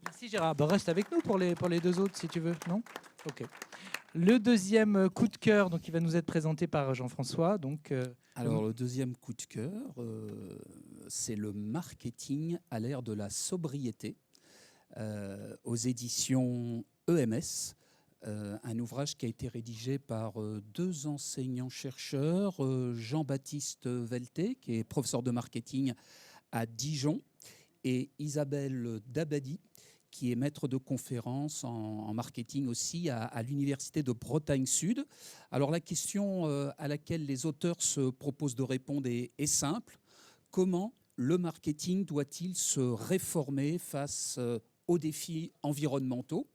Merci Gérard. Reste avec nous pour les 2 autres, si tu veux. Non ? Ok. Le deuxième coup de cœur, donc, il va nous être présenté par Jean-François. Alors, le deuxième coup de cœur, c'est le marketing à l'ère de la sobriété, aux éditions EMS. Un ouvrage qui a été rédigé par 2 enseignants-chercheurs, Jean-Baptiste Velté, qui est professeur de marketing à Dijon, et Isabelle Dabadi, qui est maître de conférence en marketing aussi à l'Université de Bretagne Sud. Alors la question à laquelle les auteurs se proposent de répondre est simple. Comment le marketing doit-il se réformer face aux défis environnementaux ?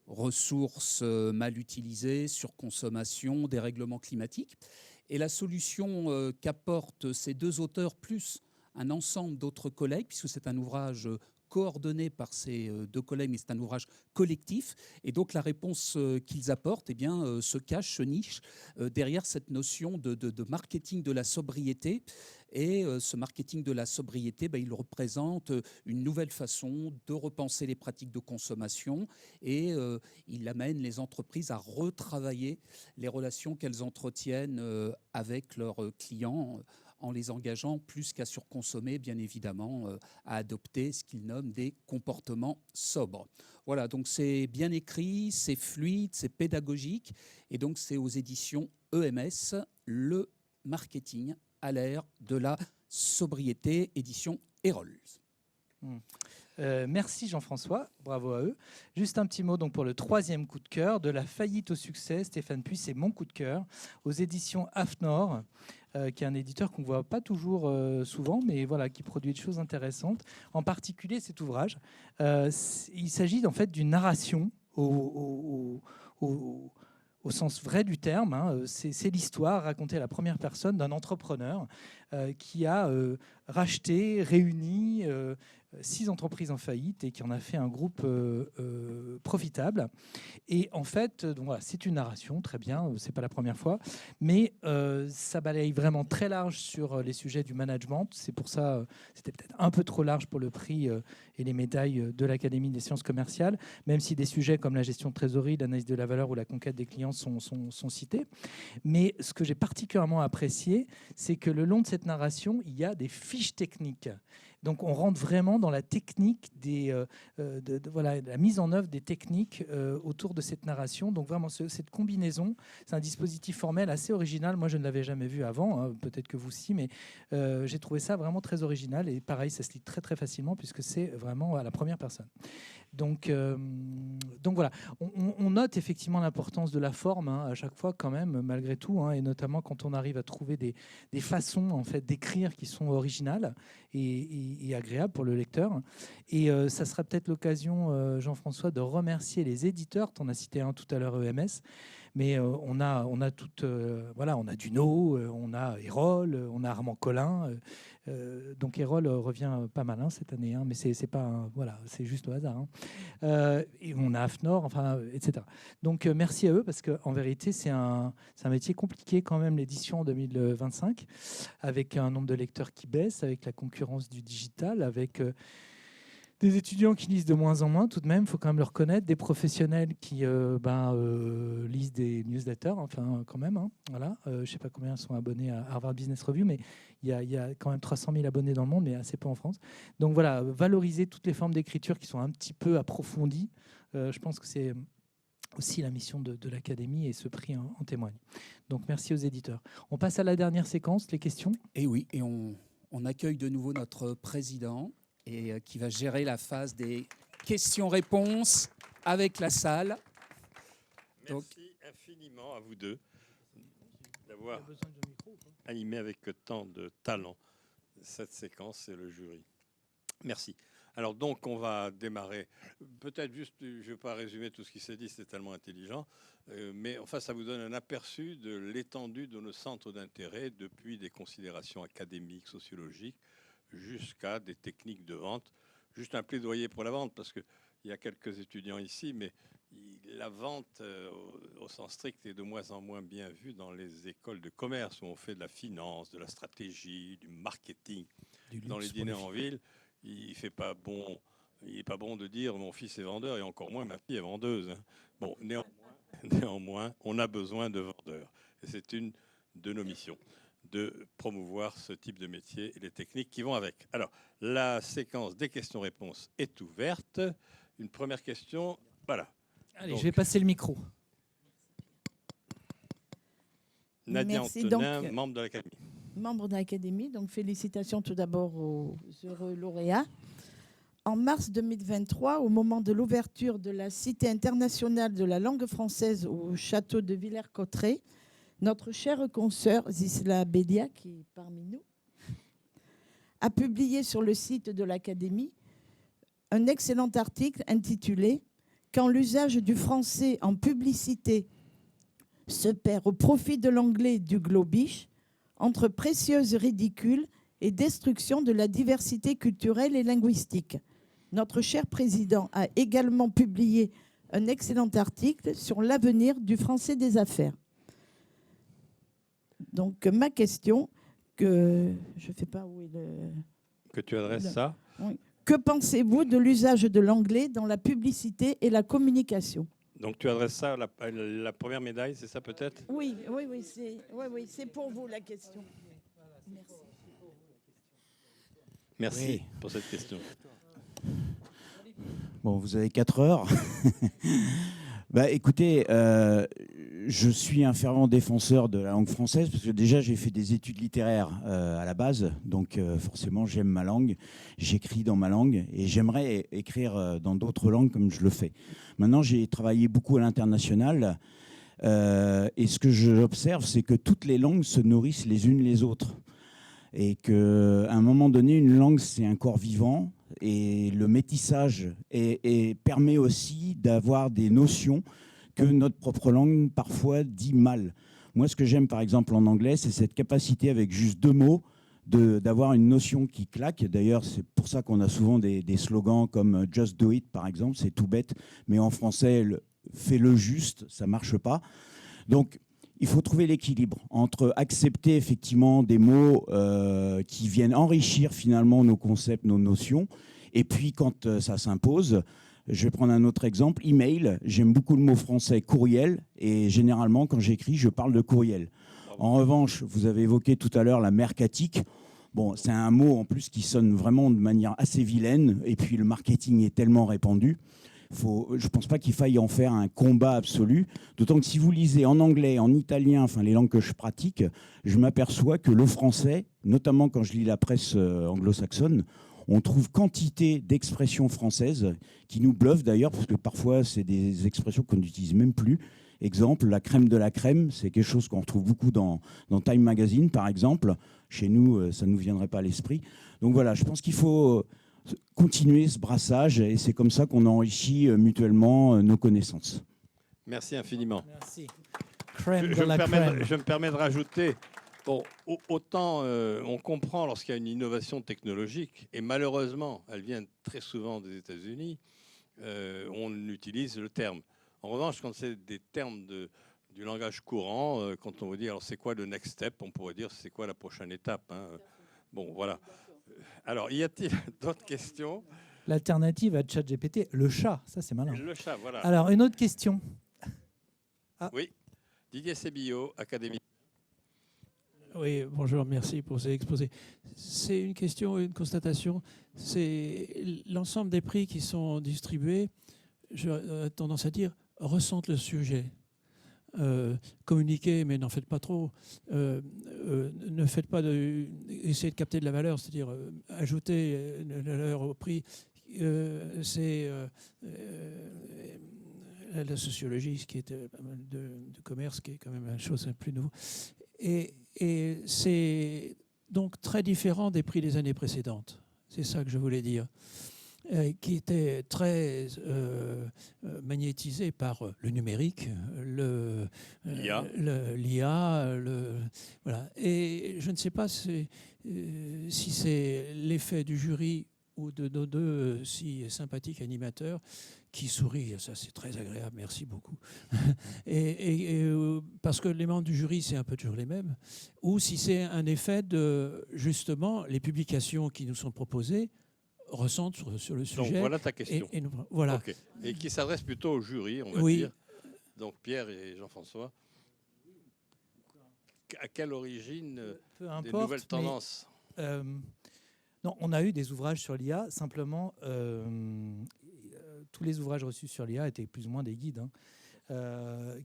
Ressources mal utilisées, surconsommation, dérèglement climatique. Et la solution qu'apportent ces 2 auteurs, plus un ensemble d'autres collègues, puisque c'est un ouvrage coordonné par ces 2 collègues, mais c'est un ouvrage collectif. Et donc la réponse qu'ils apportent se cache, se niche derrière cette notion de marketing de la sobriété. Et ce marketing de la sobriété, il représente une nouvelle façon de repenser les pratiques de consommation et il amène les entreprises à retravailler les relations qu'elles entretiennent avec leurs clients en les engageant plus qu'à surconsommer, bien évidemment, à adopter ce qu'ils nomment des comportements sobres. Voilà, donc c'est bien écrit, c'est fluide, c'est pédagogique, et donc c'est aux éditions EMS, le marketing à l'ère de la sobriété, édition Erol. Merci Jean-François, bravo à eux. Juste un petit mot donc pour le 3e coup de cœur, de la faillite au succès, Stéphane Puy, c'est mon coup de cœur, aux éditions AFNOR, qui est un éditeur qu'on ne voit pas toujours souvent, mais voilà, qui produit des choses intéressantes. En particulier cet ouvrage, il s'agit en fait d'une narration au sens vrai du terme, hein. C'est l'histoire racontée à la première personne d'un entrepreneur qui a racheté, réuni 6 entreprises en faillite et qui en a fait un groupe profitable. Et en fait, donc voilà, c'est une narration, très bien, c'est pas la première fois, mais ça balaye vraiment très large sur les sujets du management. C'est pour ça, c'était peut-être un peu trop large pour le prix et les médailles de l'Académie des sciences commerciales, même si des sujets comme la gestion de trésorerie, l'analyse de la valeur ou la conquête des clients sont cités. Mais ce que j'ai particulièrement apprécié, c'est que le long de cette narration, il y a des fiches techniques. Donc on rentre vraiment dans la technique voilà, la mise en œuvre des techniques autour de cette narration. Donc vraiment cette combinaison, c'est un dispositif formel assez original. Moi je ne l'avais jamais vu avant, hein, peut-être que vous aussi, mais j'ai trouvé ça vraiment très original. Et pareil, ça se lit très très facilement puisque c'est vraiment à la première personne. Donc voilà, on note effectivement l'importance de la forme, hein, à chaque fois quand même, malgré tout, hein, et notamment quand on arrive à trouver des façons en fait d'écrire qui sont originales et agréables pour le lecteur. Et ça sera peut-être l'occasion, Jean-François, de remercier les éditeurs. Tu en as cité un tout à l'heure, EMS. Mais on a toute, voilà, on a Duno, on a Erol, on a Armand Collin. Donc Erol revient pas mal cette année, hein, mais c'est pas voilà, c'est juste au hasard. Hein. Et on a AFNOR, enfin, etc. Donc merci à eux parce qu'en vérité c'est un métier compliqué quand même, l'édition en 2025, avec un nombre de lecteurs qui baisse, avec la concurrence du digital, avec des étudiants qui lisent de moins en moins, tout de même, il faut quand même le reconnaître, des professionnels qui lisent des newsletters, enfin quand même. Hein, voilà. Je ne sais pas combien sont abonnés à Harvard Business Review, mais il y a quand même 300 000 abonnés dans le monde, mais assez peu en France. Donc voilà, valoriser toutes les formes d'écriture qui sont un petit peu approfondies, je pense que c'est aussi la mission de l'Académie et ce prix en témoigne. Donc merci aux éditeurs. On passe à la dernière séquence, les questions. Et oui, et on accueille de nouveau notre président, et qui va gérer la phase des questions-réponses avec la salle. Merci infiniment à vous deux d'avoir animé avec tant de talent cette séquence et le jury. Merci. Alors donc on va démarrer. Peut-être juste, je ne vais pas résumer tout ce qui s'est dit, c'est tellement intelligent, mais enfin ça vous donne un aperçu de l'étendue de nos centres d'intérêt depuis des considérations académiques, sociologiques, jusqu'à des techniques de vente. Juste un plaidoyer pour la vente, parce qu'il y a quelques étudiants ici, mais la vente au sens strict est de moins en moins bien vue dans les écoles de commerce, où on fait de la finance, de la stratégie, du marketing. Dans les dîners en ville, il n'est pas bon de dire mon fils est vendeur, et encore moins ma fille est vendeuse. Hein. Bon, néanmoins, on a besoin de vendeurs. Et c'est une de nos missions, de promouvoir ce type de métier et les techniques qui vont avec. Alors, la séquence des questions-réponses est ouverte. Une première question, voilà. Allez, donc, je vais passer le micro. Nadia Antonin, membre de l'Académie. Membre de l'Académie, donc félicitations tout d'abord aux heureux lauréats. En mars 2023, au moment de l'ouverture de la Cité internationale de la langue française au château de Villers-Cotterêts, notre chère consoeur Zisla Bédia, qui est parmi nous, a publié sur le site de l'Académie un excellent article intitulé « Quand l'usage du français en publicité se perd au profit de l'anglais et du globish, entre précieuse ridicule et destruction de la diversité culturelle et linguistique ». Notre cher président a également publié un excellent article sur l'avenir du français des affaires. Donc, ma question, que je ne sais pas où est le... Que tu adresses ça. Oui. Que pensez-vous de l'usage de l'anglais dans la publicité et la communication? Donc, tu adresses ça à la première médaille, c'est ça peut-être? Oui, c'est pour vous la question. Merci. Merci Oui. pour cette question. Bon, vous avez 4 heures. Bah, écoutez, je suis un fervent défenseur de la langue française parce que déjà j'ai fait des études littéraires à la base, donc forcément j'aime ma langue, j'écris dans ma langue et j'aimerais écrire dans d'autres langues comme je le fais. Maintenant j'ai travaillé beaucoup à l'international et ce que j'observe c'est que toutes les langues se nourrissent les unes les autres et qu'à un moment donné une langue c'est un corps vivant. Et le métissage permet aussi d'avoir des notions que notre propre langue parfois dit mal. Moi, ce que j'aime par exemple en anglais, c'est cette capacité avec juste 2 mots d'avoir une notion qui claque. D'ailleurs, c'est pour ça qu'on a souvent des slogans comme « just do it » par exemple, c'est tout bête, mais en français, « fais-le juste », ça ne marche pas. Donc, il faut trouver l'équilibre entre accepter effectivement des mots qui viennent enrichir finalement nos concepts, nos notions, et puis quand ça s'impose, je vais prendre un autre exemple, email, j'aime beaucoup le mot français courriel, et généralement quand j'écris, je parle de courriel. En revanche, vous avez évoqué tout à l'heure la mercatique. Bon, c'est un mot en plus qui sonne vraiment de manière assez vilaine, et puis le marketing est tellement répandu. Je ne pense pas qu'il faille en faire un combat absolu, d'autant que si vous lisez en anglais, en italien, enfin les langues que je pratique, je m'aperçois que le français, notamment quand je lis la presse anglo-saxonne, on trouve quantité d'expressions françaises qui nous bluffent d'ailleurs, parce que parfois c'est des expressions qu'on n'utilise même plus. Exemple, la crème de la crème, c'est quelque chose qu'on retrouve beaucoup dans Time Magazine par exemple. Chez nous, ça ne nous viendrait pas à l'esprit. Donc voilà, je pense qu'il faut continuer ce brassage et c'est comme ça qu'on enrichit mutuellement nos connaissances. Merci infiniment. Merci. Crème de Je la crème. me permets de rajouter, bon, autant on comprend lorsqu'il y a une innovation technologique, et malheureusement, elle vient très souvent des États-Unis, on utilise le terme. En revanche, quand c'est des termes du langage courant, quand on veut dire alors c'est quoi le next step, on pourrait dire c'est quoi la prochaine étape. Hein. Bon, voilà. Alors, y a-t-il d'autres questions? L'alternative à ChatGPT, le chat, ça c'est malin. Le chat, voilà. Alors, une autre question. Oui, Didier Sébillot, Académie. Oui, bonjour, merci pour ces exposés. C'est une question, une constatation. C'est l'ensemble des prix qui sont distribués, j'ai tendance à dire, ressentent le sujet. Communiquez, mais n'en faites pas trop. Ne faites pas essayez de capter de la valeur, c'est-à-dire ajouter de la valeur au prix. C'est la sociologie, ce qui est de commerce, qui est quand même une chose plus nouveau. Et c'est donc très différent des prix des années précédentes. C'est ça que je voulais dire. Qui était très magnétisé par le numérique, l'IA, voilà. Et je ne sais pas si c'est l'effet du jury ou de nos deux si sympathiques animateurs qui sourient, ça c'est très agréable, merci beaucoup. et parce que les membres du jury, c'est un peu toujours les mêmes, ou si c'est un effet de, justement, les publications qui nous sont proposées ressentent sur le sujet. Donc voilà ta question. Voilà. Okay. Et qui s'adresse plutôt au jury, on va dire. Donc Pierre et Jean-François. À quelle origine peu importe, des nouvelles tendances? Non, on a eu des ouvrages sur l'IA, simplement tous les ouvrages reçus sur l'IA étaient plus ou moins des guides.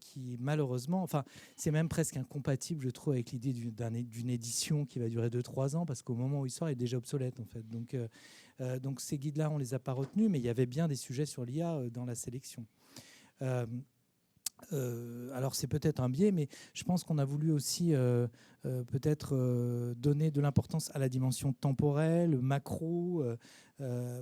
Qui malheureusement, enfin c'est même presque incompatible je trouve avec l'idée d'une édition qui va durer 2-3 ans parce qu'au moment où il sort il est déjà obsolète en fait. Donc ces guides-là on les a pas retenus, mais il y avait bien des sujets sur l'IA dans la sélection. Alors c'est peut-être un biais, mais je pense qu'on a voulu aussi peut-être donner de l'importance à la dimension temporelle, macro,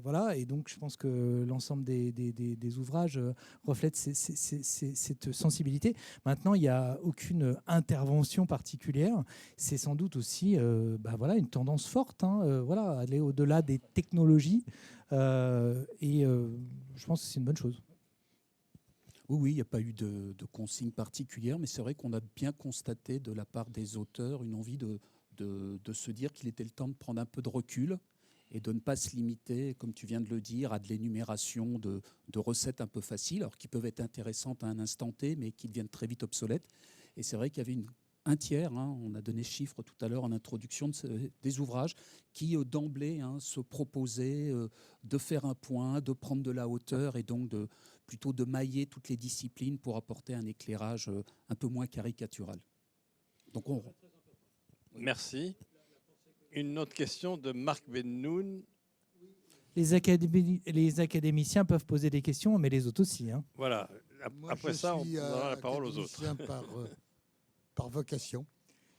voilà. Et donc je pense que l'ensemble des ouvrages reflètent cette sensibilité. Maintenant, il n'y a aucune intervention particulière. C'est sans doute aussi voilà, une tendance forte, voilà, aller au-delà des technologies. Et je pense que c'est une bonne chose. Oui, il n'y a pas eu de consigne particulière, mais c'est vrai qu'on a bien constaté de la part des auteurs une envie de se dire qu'il était le temps de prendre un peu de recul et de ne pas se limiter, comme tu viens de le dire, à de l'énumération de recettes un peu faciles, alors qui peuvent être intéressantes à un instant T, mais qui deviennent très vite obsolètes. Et c'est vrai qu'il y avait un tiers, on a donné ce chiffre tout à l'heure en introduction, des ouvrages qui d'emblée se proposaient de faire un point, de prendre de la hauteur et donc plutôt de mailler toutes les disciplines pour apporter un éclairage un peu moins caricatural. Donc Merci. Une autre question de Marc Bennoun. Les académiciens peuvent poser des questions, mais les autres aussi. Voilà. Après ça, on donnera la parole aux autres. Par vocation.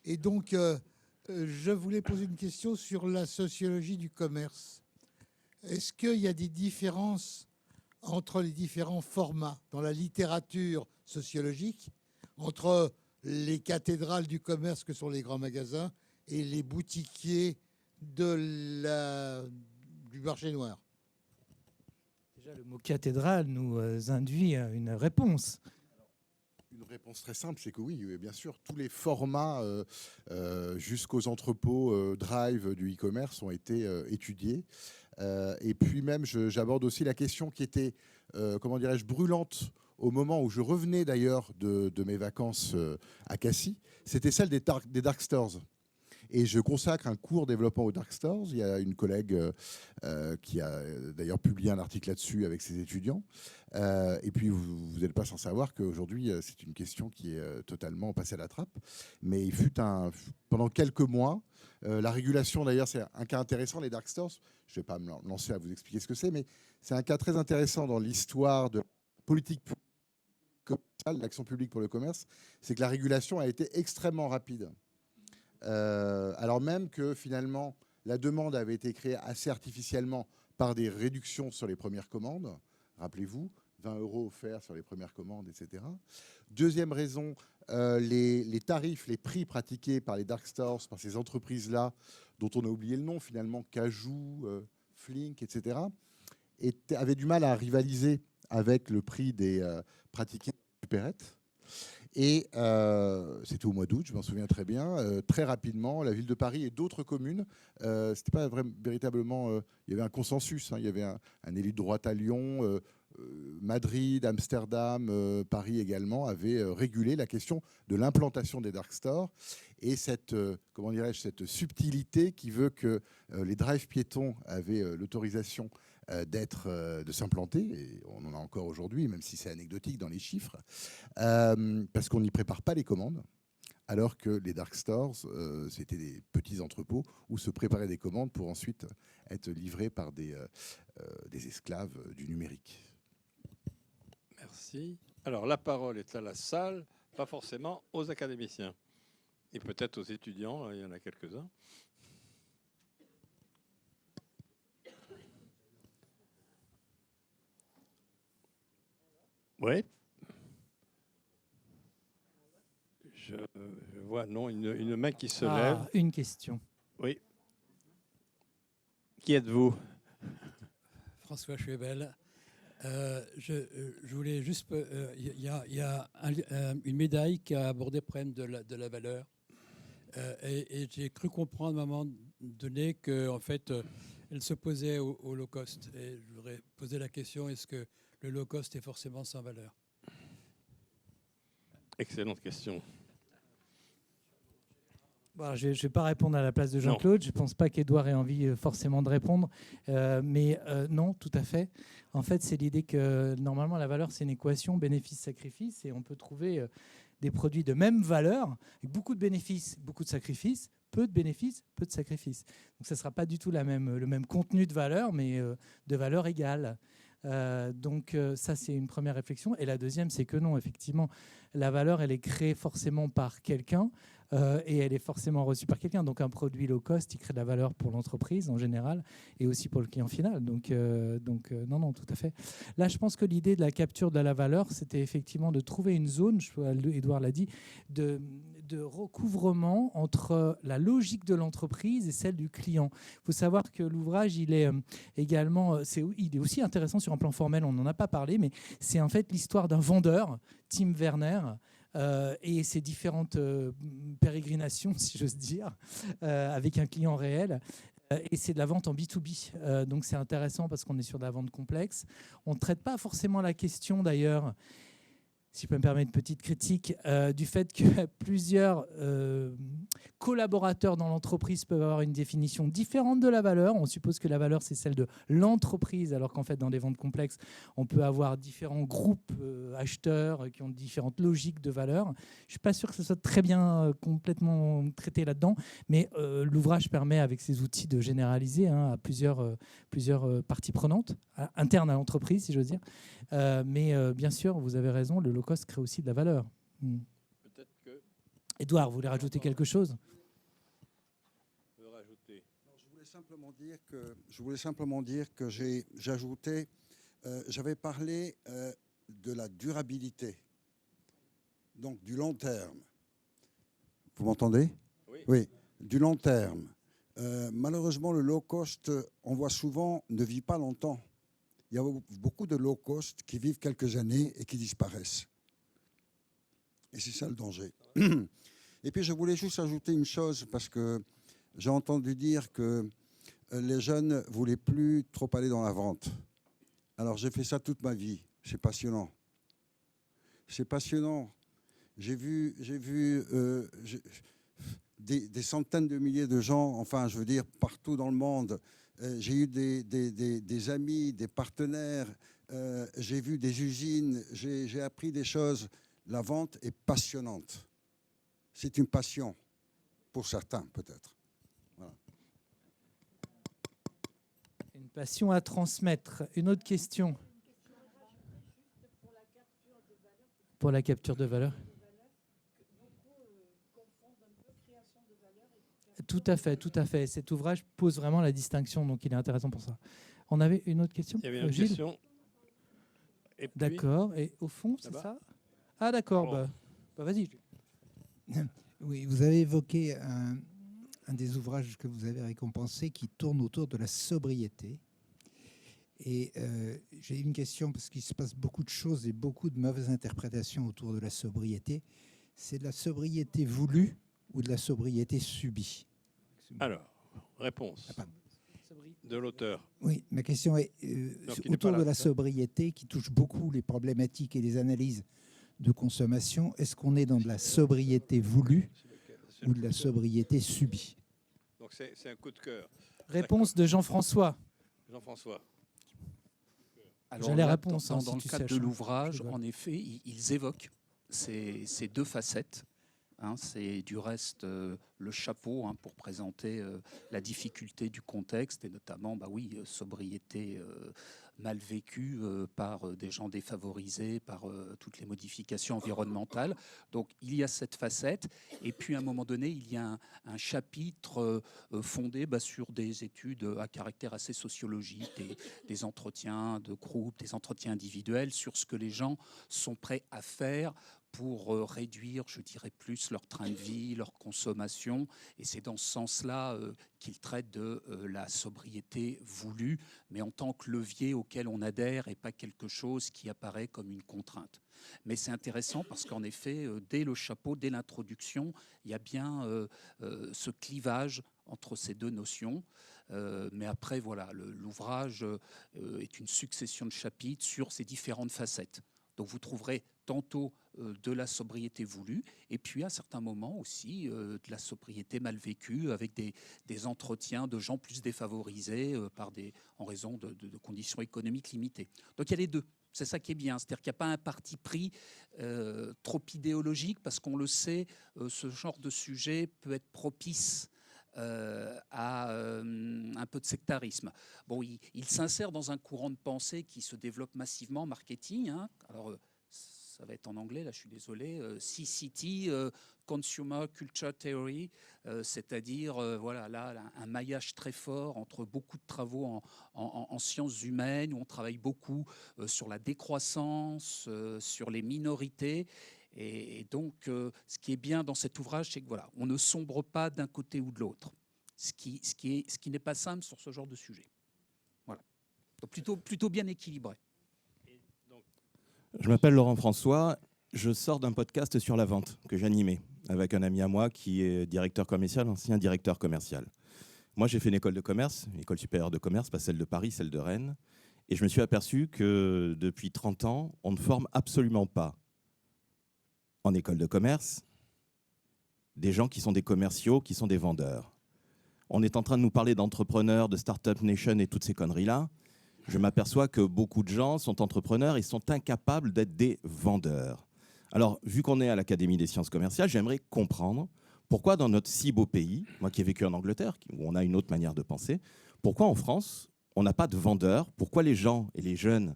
Et donc, je voulais poser une question sur la sociologie du commerce. Est-ce qu'il y a des différences entre les différents formats dans la littérature sociologique, entre les cathédrales du commerce que sont les grands magasins et les boutiquiers du marché noir? Déjà, le mot cathédrale nous induit une réponse. Une réponse très simple, c'est que oui, bien sûr, tous les formats jusqu'aux entrepôts drive du e-commerce ont été étudiés. Et puis même, j'aborde aussi la question qui était, comment dirais-je, brûlante au moment où je revenais d'ailleurs de mes vacances à Cassis. C'était celle des dark stores. Et je consacre un cours développement aux dark stores. Il y a une collègue qui a d'ailleurs publié un article là-dessus avec ses étudiants. Et puis, vous n'êtes pas sans savoir qu'aujourd'hui, c'est une question qui est totalement passée à la trappe. Mais il fut pendant quelques mois, la régulation, d'ailleurs, c'est un cas intéressant, les dark stores. Je ne vais pas me lancer à vous expliquer ce que c'est, mais c'est un cas très intéressant dans l'histoire de politique commerciale, l'action publique pour le commerce. C'est que la régulation a été extrêmement rapide. Alors même que finalement la demande avait été créée assez artificiellement par des réductions sur les premières commandes, rappelez-vous, 20 € offerts sur les premières commandes, etc. Deuxième raison, les tarifs, les prix pratiqués par les dark stores, par ces entreprises-là, dont on a oublié le nom finalement, Cajou, Flink, etc., avaient du mal à rivaliser avec le prix des pratiqués supérettes. Et c'était au mois d'août, je m'en souviens très bien. Très rapidement, la ville de Paris et d'autres communes, c'était pas véritablement. Il y avait un consensus. Il y avait un élu de droite à Lyon, Madrid, Amsterdam, Paris également avaient régulé la question de l'implantation des dark stores et cette, comment dirais-je, cette subtilité qui veut que les drive piétons avaient l'autorisation de s'implanter, et on en a encore aujourd'hui, même si c'est anecdotique dans les chiffres, parce qu'on n'y prépare pas les commandes, alors que les dark stores, c'était des petits entrepôts où se préparaient des commandes pour ensuite être livrés par des esclaves du numérique. Merci. Alors, la parole est à la salle, pas forcément aux académiciens, et peut-être aux étudiants, il y en a quelques-uns. Oui. Je vois, non, une main qui se lève. Une question. Oui. Qui êtes-vous? François Schwebel. Je voulais juste... Il y a une médaille qui a abordé le problème de la valeur. Et j'ai cru comprendre à un moment donné qu'en fait, elle s'opposait au low cost. Et je voudrais poser la question, est-ce que le low cost est forcément sans valeur? Excellente question. Bon, je ne vais pas répondre à la place de Jean-Claude. Je ne pense pas qu'Édouard ait envie forcément de répondre. Mais non, tout à fait. En fait, c'est l'idée que normalement, la valeur, c'est une équation bénéfice-sacrifice. Et on peut trouver des produits de même valeur, avec beaucoup de bénéfices, beaucoup de sacrifices, peu de bénéfices, peu de sacrifices. Donc, ça ne sera pas du tout le même contenu de valeur, mais de valeur égale. Donc ça, c'est une première réflexion. Et la deuxième, c'est que non, effectivement, la valeur, elle est créée forcément par quelqu'un et elle est forcément reçue par quelqu'un. Donc un produit low cost, il crée de la valeur pour l'entreprise en général et aussi pour le client final. Donc non, tout à fait. Là, je pense que l'idée de la capture de la valeur, c'était effectivement de trouver une zone, Édouard l'a dit, de recouvrement entre la logique de l'entreprise et celle du client. Il faut savoir que l'ouvrage, il est également, il est aussi intéressant sur un plan formel, on n'en a pas parlé, mais c'est en fait l'histoire d'un vendeur, Tim Werner, et ses différentes pérégrinations, si j'ose dire, avec un client réel. Et c'est de la vente en B2B. Donc c'est intéressant parce qu'on est sur de la vente complexe. On ne traite pas forcément la question d'ailleurs. si je peux me permettre une petite critique, du fait que plusieurs collaborateurs dans l'entreprise peuvent avoir une définition différente de la valeur. On suppose que la valeur, c'est celle de l'entreprise, alors qu'en fait, dans des ventes complexes, on peut avoir différents groupes acheteurs qui ont différentes logiques de valeur. Je ne suis pas sûr que ce soit très bien complètement traité là-dedans, mais l'ouvrage permet, avec ses outils, de généraliser à plusieurs parties prenantes, internes à l'entreprise, si j'ose dire. Mais bien sûr, vous avez raison, le low-cost crée aussi de la valeur. Peut-être que... Édouard, vous voulez rajouter quelque chose ? Je voulais simplement dire que j'ajoutais, j'avais parlé de la durabilité, donc du long terme. Vous m'entendez ? Oui, du long terme. Malheureusement, le low cost, on voit souvent, ne vit pas longtemps. Il y a beaucoup de low cost qui vivent quelques années et qui disparaissent. Et c'est ça le danger. Et puis je voulais juste ajouter une chose, parce que j'ai entendu dire que les jeunes ne voulaient plus trop aller dans la vente. Alors j'ai fait ça toute ma vie. C'est passionnant. C'est passionnant. J'ai vu des centaines de milliers de gens, enfin je veux dire partout dans le monde. J'ai eu des amis, des partenaires, j'ai vu des usines, j'ai appris des choses. La vente est passionnante. C'est une passion, pour certains peut-être. Voilà. Une passion à transmettre. Une autre question ? Pour la capture de valeur. Tout à fait, tout à fait. Cet ouvrage pose vraiment la distinction, donc il est intéressant pour ça. On avait une autre question ? Il y avait une Gilles ? question. Et puis, D'accord. Et au fond, c'est là-bas. ça ? Ah d'accord. Oh. Bah, vas-y. Oui, vous avez évoqué un des ouvrages que vous avez récompensé qui tourne autour de la sobriété. Et j'ai une question, parce qu'il se passe beaucoup de choses et beaucoup de mauvaises interprétations autour de la sobriété. C'est de la sobriété voulue ou de la sobriété subie ? Alors, réponse de l'auteur. Oui, ma question est autour de la sobriété qui touche beaucoup les problématiques et les analyses de consommation. Est-ce qu'on est dans de la sobriété voulue ou de la sobriété subie ? Donc c'est un coup de cœur. Réponse de Jean-François. Jean-François. Alors, J'ai les là, réponses, dans, hein, dans si le tu cadre sèches, de hein. l'ouvrage, Je en effet, ils évoquent ces deux facettes. C'est du reste le chapeau pour présenter la difficulté du contexte et notamment, sobriété mal vécue par des gens défavorisés, par toutes les modifications environnementales. Donc il y a cette facette. Et puis à un moment donné, il y a un chapitre fondé sur des études à caractère assez sociologique, des entretiens de groupe, des entretiens individuels sur ce que les gens sont prêts à faire pour réduire, je dirais plus, leur train de vie, leur consommation. Et c'est dans ce sens-là qu'il traite de la sobriété voulue, mais en tant que levier auquel on adhère et pas quelque chose qui apparaît comme une contrainte. Mais c'est intéressant parce qu'en effet, dès le chapeau, dès l'introduction, il y a bien ce clivage entre ces deux notions. Mais après, voilà, l'ouvrage est une succession de chapitres sur ces différentes facettes. Donc vous trouverez tantôt de la sobriété voulue et puis à certains moments aussi de la sobriété mal vécue avec des entretiens de gens plus défavorisés en raison de conditions économiques limitées. Donc il y a les deux. C'est ça qui est bien. C'est-à-dire qu'il n'y a pas un parti pris trop idéologique parce qu'on le sait, ce genre de sujet peut être propice à un peu de sectarisme. Bon, il s'insère dans un courant de pensée qui se développe massivement en marketing. Alors, ça va être en anglais, là je suis désolé, CCT, Consumer Culture Theory, c'est-à-dire un maillage très fort entre beaucoup de travaux en sciences humaines, où on travaille beaucoup sur la décroissance, sur les minorités. Et donc, ce qui est bien dans cet ouvrage, c'est que on ne sombre pas d'un côté ou de l'autre, ce qui n'est pas simple sur ce genre de sujet. Voilà. Donc plutôt bien équilibré. Je m'appelle Laurent François, je sors d'un podcast sur la vente que j'animais avec un ami à moi qui est directeur commercial, ancien directeur commercial. Moi, j'ai fait une école de commerce, une école supérieure de commerce, pas celle de Paris, celle de Rennes, et je me suis aperçu que depuis 30 ans, on ne forme absolument pas en école de commerce des gens qui sont des commerciaux, qui sont des vendeurs. On est en train de nous parler d'entrepreneurs, de Startup Nation et toutes ces conneries-là. Je m'aperçois que beaucoup de gens sont entrepreneurs et sont incapables d'être des vendeurs. Alors, vu qu'on est à l'Académie des sciences commerciales, j'aimerais comprendre pourquoi dans notre si beau pays, moi qui ai vécu en Angleterre, où on a une autre manière de penser, pourquoi en France, on n'a pas de vendeurs? Pourquoi les gens et les jeunes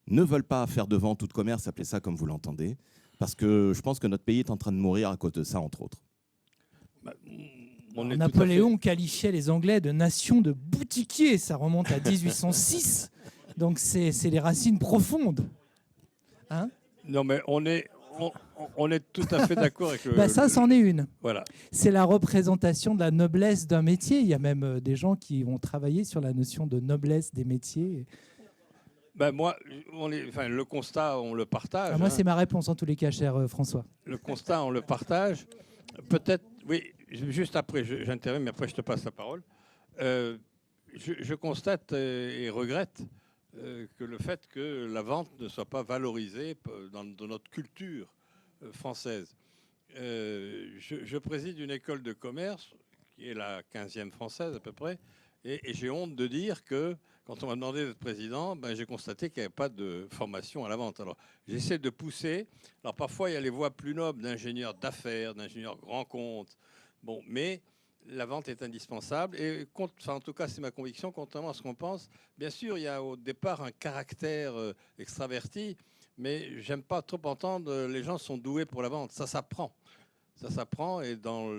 ne veulent pas faire de vente ou de commerce, appelez ça comme vous l'entendez? Parce que je pense que notre pays est en train de mourir à cause de ça, entre autres. Napoléon qualifiait les Anglais de nation de boutiquiers. Ça remonte à 1806. Donc c'est les racines profondes. Hein? Non, mais on est tout à fait d'accord avec le... Ça, c'en est une. Voilà. C'est la représentation de la noblesse d'un métier. Il y a même des gens qui ont travaillé sur la notion de noblesse des métiers. Moi, le constat, on le partage. Moi, c'est ma réponse en tous les cas, cher François. Le constat, on le partage. Peut-être, oui, juste après, j'interviens, mais après, je te passe la parole. Je constate et regrette que le fait que la vente ne soit pas valorisée dans notre culture française. Je préside une école de commerce qui est la 15e française à peu près, et j'ai honte de dire que quand on m'a demandé d'être président, j'ai constaté qu'il n'y avait pas de formation à la vente. Alors j'essaie de pousser. Alors parfois il y a les voies plus nobles d'ingénieurs d'affaires, d'ingénieurs grands comptes. Bon, mais la vente est indispensable et en tout cas c'est ma conviction, contrairement à ce qu'on pense. Bien sûr, il y a au départ un caractère extraverti, mais j'aime pas trop entendre les gens sont doués pour la vente. Ça s'apprend. Ça s'apprend et dans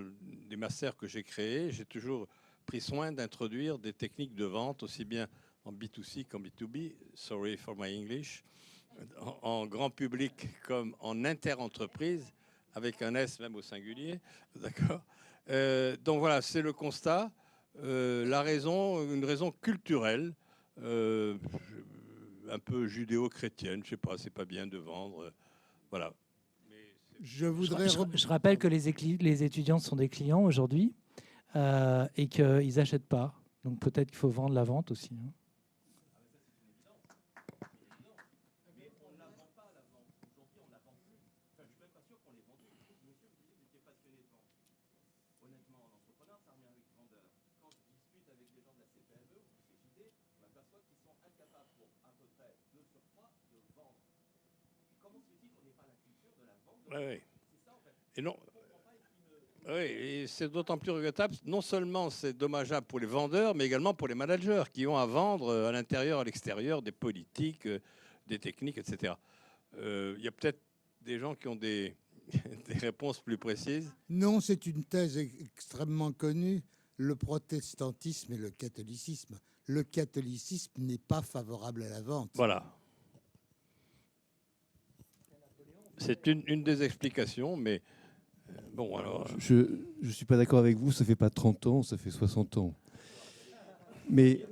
les masters que j'ai créés, j'ai toujours pris soin d'introduire des techniques de vente aussi bien en B2C qu'en B2B. Sorry for my English. En grand public comme en interentreprise, avec un S même au singulier. D'accord. Donc voilà, c'est le constat. La raison, une raison culturelle, un peu judéo-chrétienne. Je sais pas, c'est pas bien de vendre. Voilà. Je rappelle que les étudiants sont des clients aujourd'hui et qu'ils n'achètent pas. Donc peut-être qu'il faut vendre la vente aussi. Hein. Oui. Et non. Oui, et c'est d'autant plus regrettable. Non seulement c'est dommageable pour les vendeurs, mais également pour les managers qui ont à vendre à l'intérieur, à l'extérieur, des politiques, des techniques, etc. Il y a peut-être des gens qui ont des réponses plus précises. Non, c'est une thèse extrêmement connue. Le protestantisme et le catholicisme. Le catholicisme n'est pas favorable à la vente. Voilà. C'est une des explications, mais bon, alors... Je ne suis pas d'accord avec vous, ça ne fait pas 30 ans, ça fait 60 ans. Mais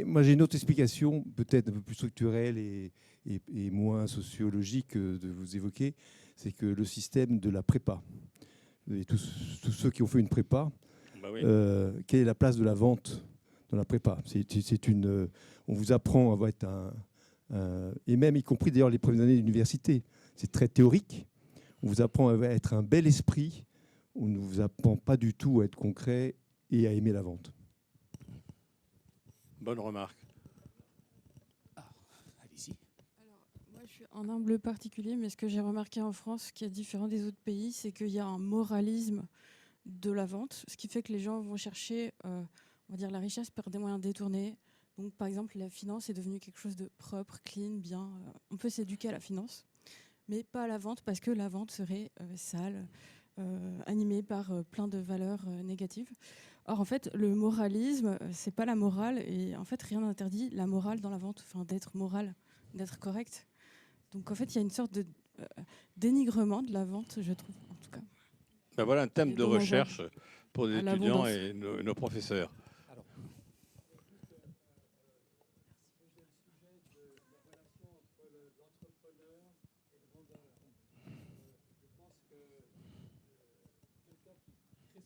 moi, j'ai une autre explication, peut-être un peu plus structurelle et moins sociologique de vous évoquer, c'est que le système de la prépa, et tous ceux qui ont fait une prépa, quelle est la place de la vente dans la prépa? On vous apprend à être et même y compris d'ailleurs les premières années d'université, c'est très théorique. On vous apprend à être un bel esprit. On ne vous apprend pas du tout à être concret et à aimer la vente. Bonne remarque. Allez-y. Alors, moi, je suis un humble particulier, mais ce que j'ai remarqué en France, qui est différent des autres pays, c'est qu'il y a un moralisme de la vente, ce qui fait que les gens vont chercher, on va dire, la richesse par des moyens détournés. Donc, par exemple, la finance est devenue quelque chose de propre, clean, bien. On peut s'éduquer à la finance, mais pas à la vente, parce que la vente serait sale, animée par plein de valeurs négatives. Or, en fait, le moralisme, c'est pas la morale, et en fait, rien n'interdit la morale dans la vente, enfin, d'être moral, d'être correct. Donc, en fait, il y a une sorte de dénigrement de la vente, je trouve, en tout cas. Ben voilà un thème de recherche pour les étudiants et nos professeurs.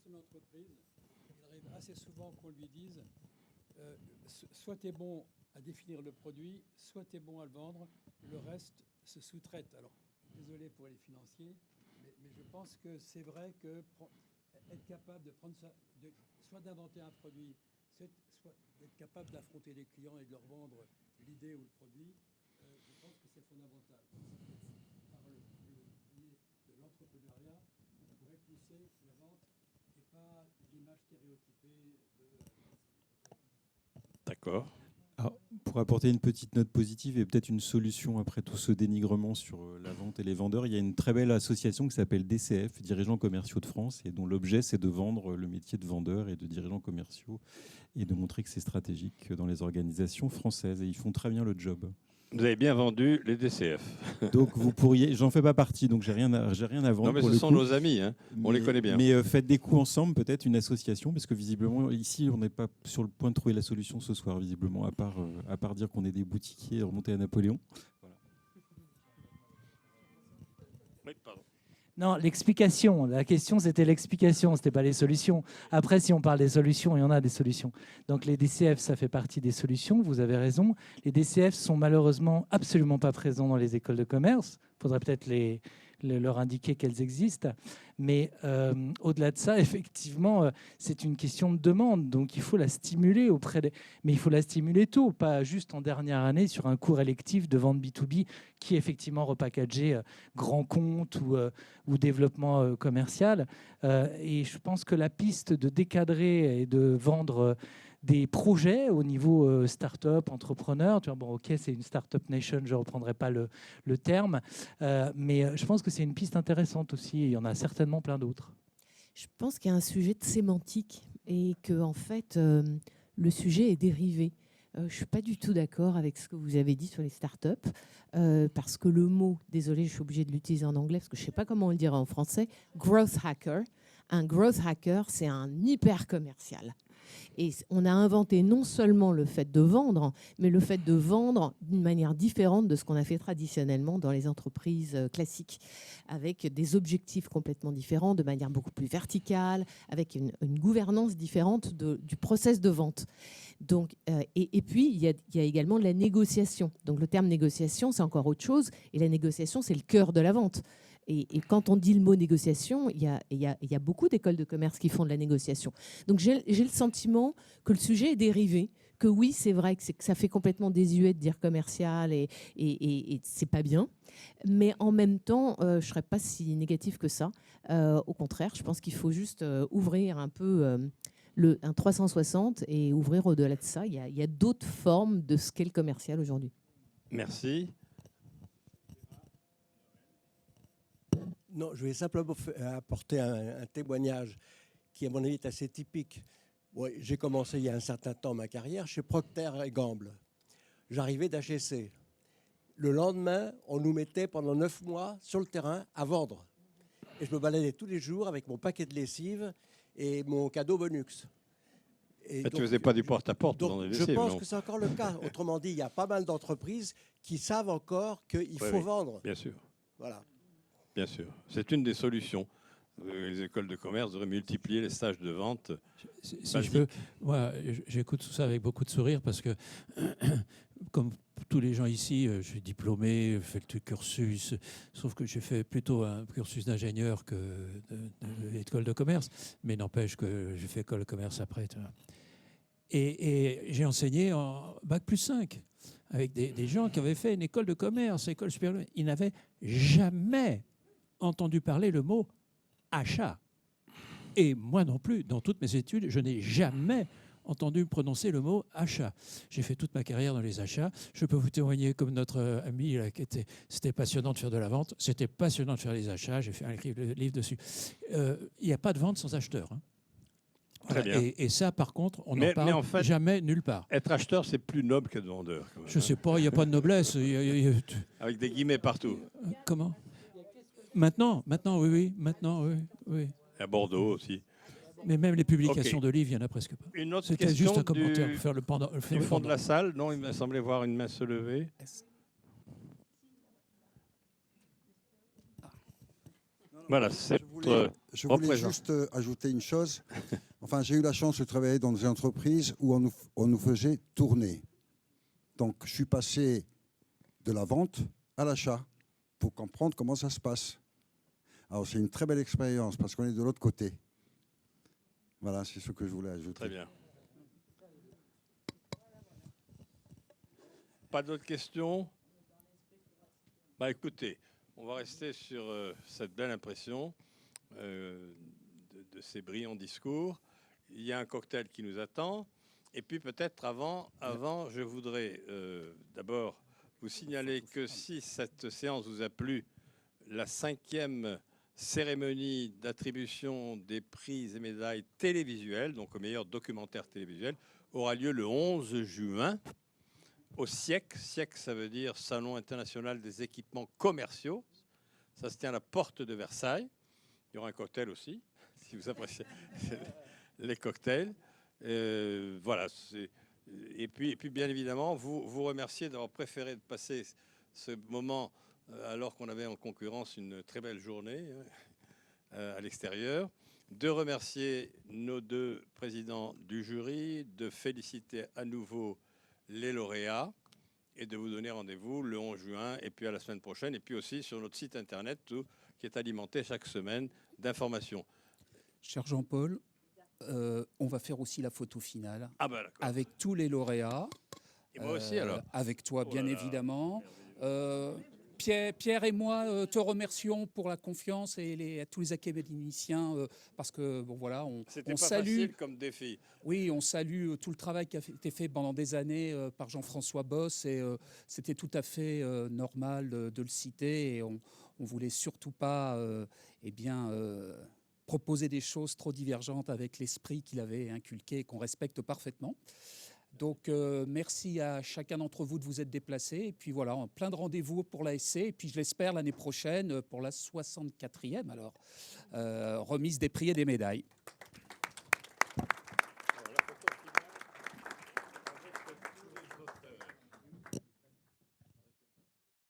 Il arrive assez souvent qu'on lui dise soit tu es bon à définir le produit, soit tu es bon à le vendre, le reste se sous-traite. Alors, désolé pour les financiers, mais Mais je pense que c'est vrai que être capable de prendre ça, soit d'inventer un produit, soit d'être capable d'affronter les clients et de leur vendre l'idée ou le produit, je pense que c'est fondamental. Par le biais de l'entrepreneuriat, on pourrait pousser la vente et pas l'image stéréotypée de... D'accord. Alors, pour apporter une petite note positive et peut-être une solution après tout ce dénigrement sur la vente et les vendeurs, il y a une très belle association qui s'appelle DCF, Dirigeants Commerciaux de France, et dont l'objet c'est de vendre le métier de vendeur et de dirigeants commerciaux et de montrer que c'est stratégique dans les organisations françaises et ils font très bien le job. Vous avez bien vendu les DCF. Donc vous pourriez, j'en fais pas partie, donc j'ai rien à vendre. Non mais pour ce le sont coup. nos amis, hein. On les connaît bien. Mais faites des coups ensemble, peut-être une association, parce que visiblement ici on n'est pas sur le point de trouver la solution ce soir, visiblement, à part dire qu'on est des boutiquiers et remonter à Napoléon. Voilà. Oui, pardon. Non, l'explication. La question, c'était l'explication, ce n'était pas les solutions. Après, si on parle des solutions, il y en a des solutions. Donc les DCF, ça fait partie des solutions, vous avez raison. Les DCF sont malheureusement absolument pas présents dans les écoles de commerce. Il faudrait peut-être leur indiquer qu'elles existent. Mais au-delà de ça, effectivement, c'est une question de demande. Donc il faut la stimuler mais il faut la stimuler tôt, pas juste en dernière année sur un cours électif de vente B2B qui est effectivement repackagé grand compte ou développement commercial. Et je pense que la piste de décadrer et de vendre des projets au niveau start-up, entrepreneur. Tu vois, bon, ok, c'est une start-up nation, je ne reprendrai pas le terme, mais je pense que c'est une piste intéressante aussi, et il y en a certainement plein d'autres. Je pense qu'il y a un sujet de sémantique et que, en fait, le sujet est dérivé. Je ne suis pas du tout d'accord avec ce que vous avez dit sur les startups, parce que le mot, désolé, je suis obligée de l'utiliser en anglais, parce que je ne sais pas comment on le dirait en français, growth hacker. Un growth hacker, c'est un hyper commercial. Et on a inventé non seulement le fait de vendre, mais le fait de vendre d'une manière différente de ce qu'on a fait traditionnellement dans les entreprises classiques, avec des objectifs complètement différents, de manière beaucoup plus verticale, avec une gouvernance différente du process de vente. Donc, et puis, il y a également de la négociation. Donc, le terme négociation, c'est encore autre chose. Et la négociation, c'est le cœur de la vente. Et quand on dit le mot négociation, il y a beaucoup d'écoles de commerce qui font de la négociation. Donc j'ai le sentiment que le sujet est dérivé, que oui, c'est vrai que ça fait complètement désuet de dire commercial et c'est pas bien. Mais en même temps, je ne serais pas si négatif que ça. Au contraire, je pense qu'il faut juste ouvrir un peu un 360 et ouvrir au-delà de ça. Il y a d'autres formes de ce qu'est le commercial aujourd'hui. Merci. Non, je vais simplement apporter un témoignage qui, à mon avis, est assez typique. Ouais, j'ai commencé il y a un certain temps ma carrière chez Procter & Gamble. J'arrivais d'HEC. Le lendemain, on nous mettait pendant 9 mois sur le terrain à vendre. Et je me baladais tous les jours avec mon paquet de lessive et mon cadeau Bonux. Et tu ne faisais pas du porte-à-porte dans les lessives, je pense non? que c'est encore le cas. Autrement dit, il y a pas mal d'entreprises qui savent encore qu'il faut vendre. Bien sûr. Voilà. Bien sûr. C'est une des solutions. Les écoles de commerce devraient multiplier les stages de vente. Si je peux, moi, j'écoute tout ça avec beaucoup de sourire parce que, comme tous les gens ici, je suis diplômé, j'ai fait le cursus, sauf que j'ai fait plutôt un cursus d'ingénieur que d'école de commerce, mais n'empêche que j'ai fait école de commerce après. Et j'ai enseigné en Bac+5 avec des gens qui avaient fait une école de commerce, école supérieure. Ils n'avaient jamais entendu parler le mot achat. Et moi non plus, dans toutes mes études, je n'ai jamais entendu prononcer le mot achat. J'ai fait toute ma carrière dans les achats. Je peux vous témoigner comme notre ami, là, c'était passionnant de faire de la vente, c'était passionnant de faire les achats, j'ai fait un livre dessus. Il n'y a pas de vente sans acheteur. Hein. Très voilà. bien. Et ça, par contre, on n'en parle en fait, jamais nulle part. Être acheteur, c'est plus noble qu'être vendeur. Quand même, je ne sais pas, il n'y a pas de noblesse. Avec des guillemets partout. Comment ? Maintenant, oui. Maintenant, oui. Et à Bordeaux aussi. Mais même les publications de livres, il n'y en a presque pas. Une autre C'était question juste un commentaire pour faire le pendant. Du fond de la salle, non, il m'a semblé voir une main se lever. Voilà, c'est je voulais juste ajouter une chose. Enfin, j'ai eu la chance de travailler dans des entreprises où on nous faisait tourner. Donc, je suis passé de la vente à l'achat pour comprendre comment ça se passe. Alors c'est une très belle expérience parce qu'on est de l'autre côté. Voilà, c'est ce que je voulais ajouter. Très bien. Pas d'autres questions? Bah écoutez, on va rester sur cette belle impression de ces brillants discours. Il y a un cocktail qui nous attend. Et puis peut-être avant, je voudrais d'abord vous signaler que si cette séance vous a plu, la 5e cérémonie d'attribution des prix et médailles télévisuels, donc au meilleur documentaire télévisuel, aura lieu le 11 juin au SIEC. SIEC, ça veut dire Salon international des équipements commerciaux. Ça se tient à la porte de Versailles. Il y aura un cocktail aussi, si vous appréciez les cocktails. Voilà. Et puis, bien évidemment, vous remercier d'avoir préféré de passer ce moment alors qu'on avait en concurrence une très belle journée à l'extérieur, de remercier nos 2 présidents du jury, de féliciter à nouveau les lauréats et de vous donner rendez-vous le 11 juin et puis à la semaine prochaine, et puis aussi sur notre site internet qui est alimenté chaque semaine d'informations. Cher Jean-Paul, on va faire aussi la photo finale d'accord. avec tous les lauréats. Et moi aussi alors. Avec toi, bien évidemment. Pierre et moi te remercions pour la confiance et à tous les académiciens parce que bon voilà, on pas salue facile comme défi. Oui, on salue tout le travail qui a été fait pendant des années par Jean-François Boss et c'était tout à fait normal de le citer et on voulait surtout pas proposer des choses trop divergentes avec l'esprit qu'il avait inculqué et qu'on respecte parfaitement. Donc, merci à chacun d'entre vous de vous être déplacés. Et puis voilà, plein de rendez-vous pour l'ASC. Et puis, je l'espère, l'année prochaine, pour la 64e, alors, remise des prix et des médailles.